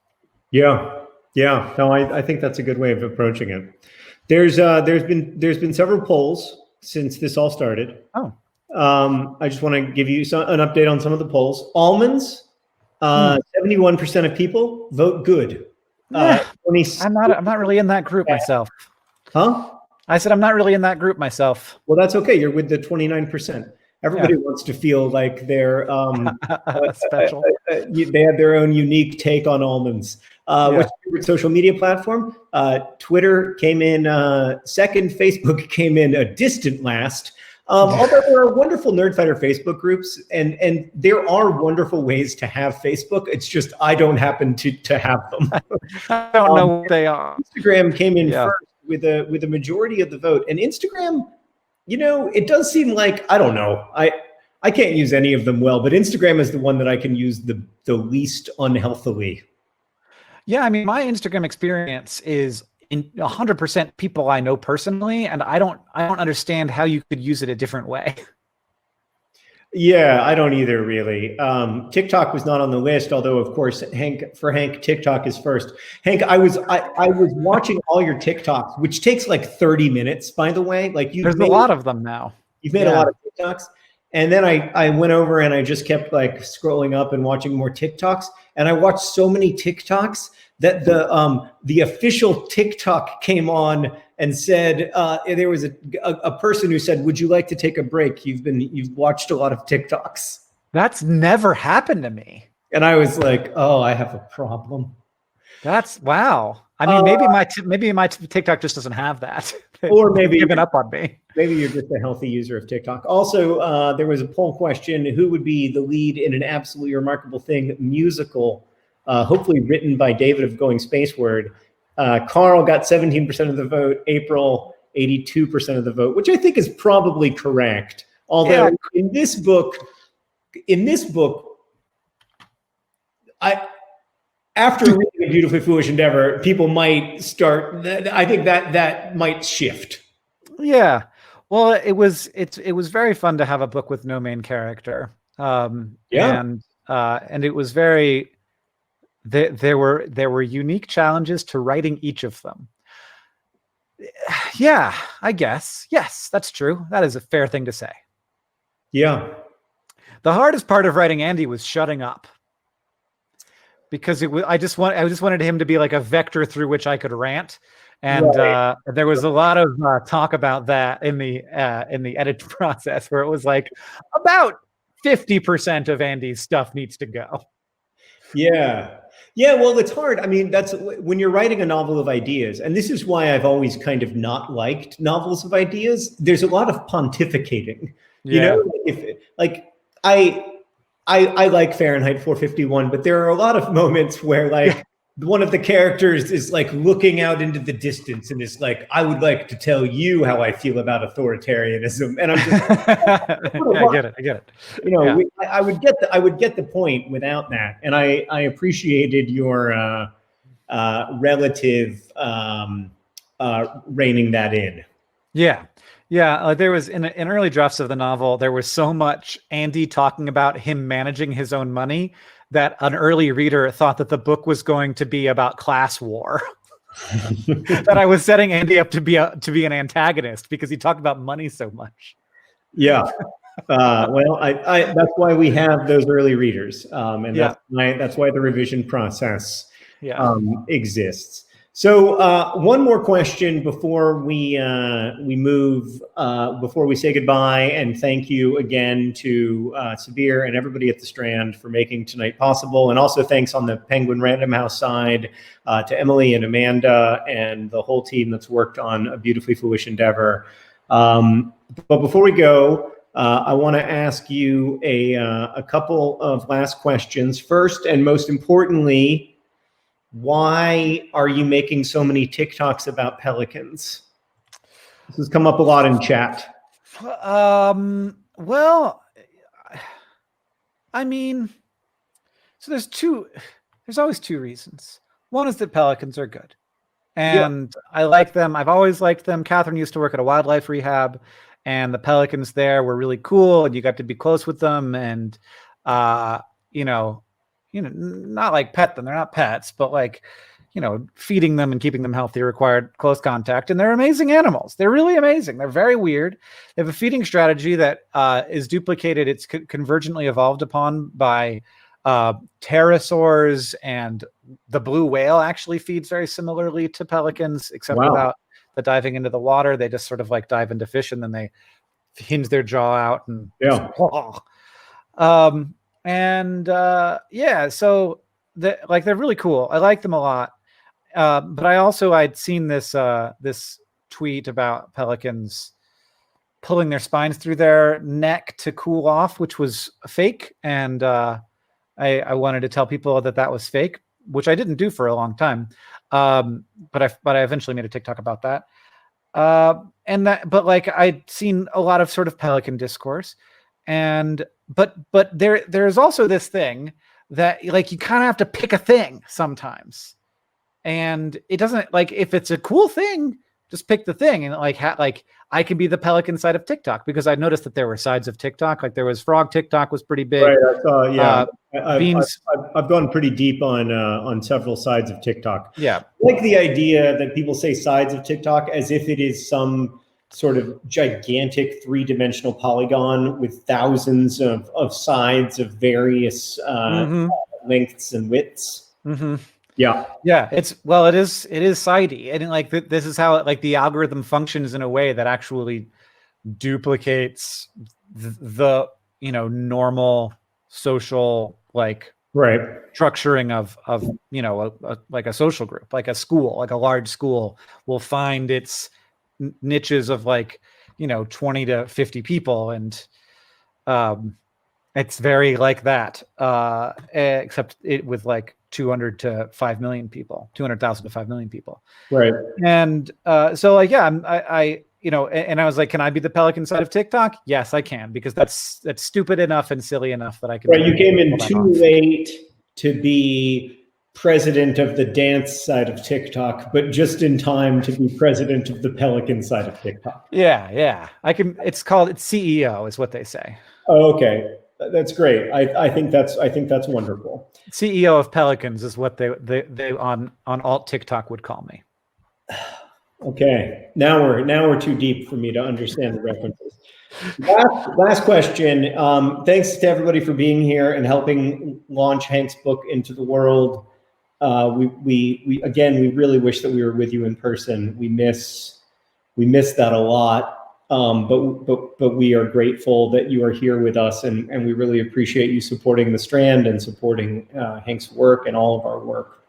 Yeah. No, I think that's a good way of approaching it. There's been several polls since this all started. Oh. I just want to give you an update on some of the polls. Almonds, 71% of people vote good. I'm not really in that group myself. Huh? I said I'm not really in that group myself. Well, that's okay. You're with the 29%. Everybody wants to feel like they're special. They have their own unique take on almonds. What's your favorite social media platform? Twitter came in second. Facebook came in a distant last. Although there are wonderful Nerdfighter Facebook groups, and there are wonderful ways to have Facebook. It's just I don't happen to have them. I don't know what they are. Instagram came in first with a majority of the vote, and Instagram, it does seem like, I don't know. I can't use any of them well, but Instagram is the one that I can use the least unhealthily. Yeah, I mean, my Instagram experience is in 100% people I know personally, and I don't understand how you could use it a different way. Yeah, I don't either, really. TikTok was not on the list, although of course Hank, TikTok is first. Hank, I was watching all your TikToks, which takes like 30 minutes, by the way. Like there's a lot of them now. You've made a lot of TikToks. And then I went over and I just kept like scrolling up and watching more TikToks. And I watched so many TikToks that the official TikTok came on and said, there was a person who said, "Would you like to take a break? You've watched a lot of TikToks." That's never happened to me. And I was like, "Oh, I have a problem." That's wow. I mean, maybe my TikTok just doesn't have that. Or maybe given up on me. Maybe you're just a healthy user of TikTok. Also, there was a poll question: who would be the lead in an absolutely remarkable thing musical, hopefully written by David of Going Spaceward? Carl got 17% of the vote. April 82% of the vote, which I think is probably correct. Although in this book, after reading A Beautifully Foolish Endeavor, people might start. I think that might shift. Yeah. Well, it was very fun to have a book with no main character. And it was very. There were unique challenges to writing each of them. Yeah, I guess. Yes, that's true. That is a fair thing to say. Yeah. The hardest part of writing Andy was shutting up. Because I just wanted him to be like a vector through which I could rant, and there was a lot of talk about that in the edit process, where it was like about 50% of Andy's stuff needs to go. Yeah. Well, it's hard. I mean, that's when you're writing a novel of ideas, and this is why I've always kind of not liked novels of ideas. There's a lot of pontificating. Yeah. I like Fahrenheit 451, but there are a lot of moments where like one of the characters is like looking out into the distance and is like, I would like to tell you how I feel about authoritarianism. And I'm just, Yeah, I get it. I get it. you know, Yeah. I would get the point without that. And I appreciated your relative reining that in. Yeah. Yeah. There was in early drafts of the novel, there was so much Andy talking about him managing his own money that an early reader thought that the book was going to be about class war. That I was setting Andy up to be an antagonist because he talked about money so much. Yeah. Well, I that's why we have those early readers. And Yeah. that's why the revision process Yeah. exists. So one more question before we move, before we say goodbye, and thank you again to Sabir and everybody at the Strand for making tonight possible, and also thanks on the Penguin Random House side to Emily and Amanda and the whole team that's worked on A Beautifully Foolish Endeavor. But before we go, I want to ask you a couple of last questions. First, and most importantly, why are you making so many TikToks about pelicans? This has come up a lot in chat. Well, I mean, so there's always two reasons. One is that pelicans are good. And I like them. I've always liked them. Catherine used to work at a wildlife rehab, and the pelicans there were really cool, and you got to be close with them. And, not like pet them. They're not pets, but like, feeding them and keeping them healthy required close contact. And they're amazing animals. They're really amazing. They're very weird. They have a feeding strategy that is duplicated. It's convergently evolved upon by pterosaurs, and the blue whale actually feeds very similarly to pelicans, except without the diving into the water. They just sort of like dive into fish and then they hinge their jaw out and so they're really cool. I like them a lot. But I'd seen this tweet about pelicans pulling their spines through their neck to cool off, which was fake. And I wanted to tell people that was fake, which I didn't do for a long time. But I eventually made a TikTok about that. But I'd seen a lot of sort of pelican discourse, but there's also this thing that like you kind of have to pick a thing sometimes, and it doesn't if it's a cool thing, just pick the thing. And I can be the pelican side of TikTok because I noticed that there were sides of TikTok. Like there was frog TikTok was pretty big. Right. I saw, beans. I've gone pretty deep on several sides of TikTok. Yeah. I like the idea that people say sides of TikTok as if it is some sort of gigantic 3-dimensional polygon with thousands of sides of various lengths and widths. Mm-hmm. Yeah. It is sidey, and this is how the algorithm functions in a way that actually duplicates the normal social structuring of a social group, like a school, like a large school will find its niches of 20 to 50 people, and it's very like that, except it with 200 to 5 million people, 200,000 to 5 million people. Right. And and I was like, can I be the pelican side of TikTok? Yes, I can, because that's stupid enough and silly enough that I can. Right. You came in too late to be president of the dance side of TikTok, but just in time to be president of the pelican side of TikTok. Yeah. I can. It's CEO is what they say. Oh, okay. That's great. I think that's wonderful. CEO of pelicans is what they on alt TikTok would call me. Okay. Now we're too deep for me to understand the references. Last question. Thanks to everybody for being here and helping launch Hank's book into the world. We really wish that we were with you in person. We miss that a lot. But we are grateful that you are here with us, and we really appreciate you supporting the Strand and supporting Hank's work and all of our work.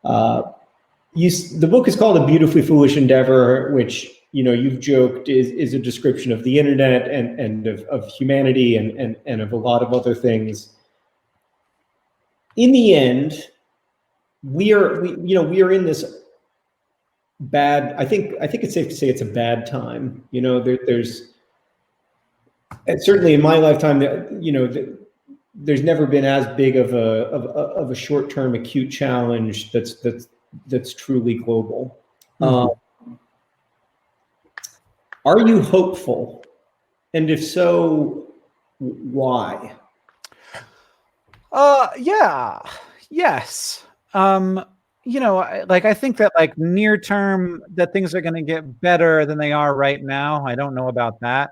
The book is called A Beautifully Foolish Endeavor, which you've joked is a description of the internet and of humanity and of a lot of other things. In the end, we are in this bad. I think it's safe to say it's a bad time. There's and certainly in my lifetime, there's never been as big of a short-term acute challenge that's truly global. Are you hopeful? And if so, why? Yeah. Yes. I think that like near term that things are going to get better than they are right now. I don't know about that.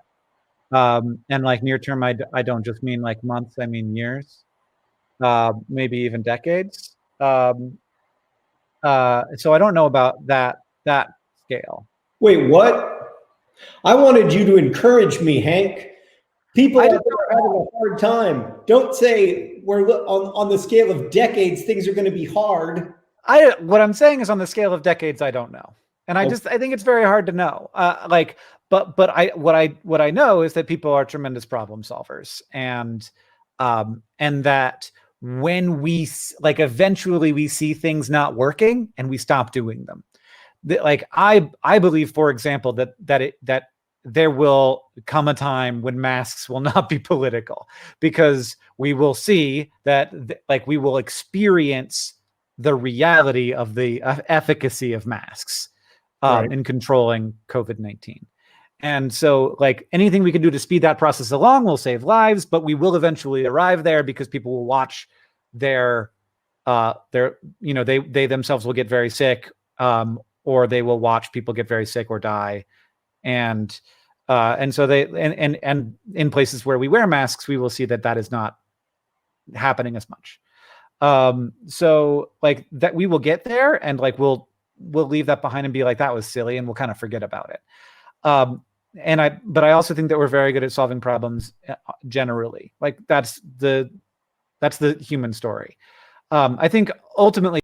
And like near term, I don't just mean like months, I mean years, maybe even decades. So I don't know about that scale. Wait, what? I wanted you to encourage me, Hank. People out there are having a hard time. Don't say we're on the scale of decades, things are going to be hard. What I'm saying is on the scale of decades, I don't know. And I think it's very hard to know. What I know is that people are tremendous problem solvers, and that when we eventually we see things not working and we stop doing them. I believe, for example, that there will come a time when masks will not be political, because we will see that we will experience the reality of the efficacy of masks in controlling COVID-19. And so anything we can do to speed that process along will save lives, but we will eventually arrive there because people will watch they themselves will get very sick, or they will watch people get very sick or die. And so and in places where we wear masks, we will see that is not happening as much. So that we will get there, and we'll leave that behind and be like, that was silly, and we'll kind of forget about it. But I also think that we're very good at solving problems generally. That's the human story. I think ultimately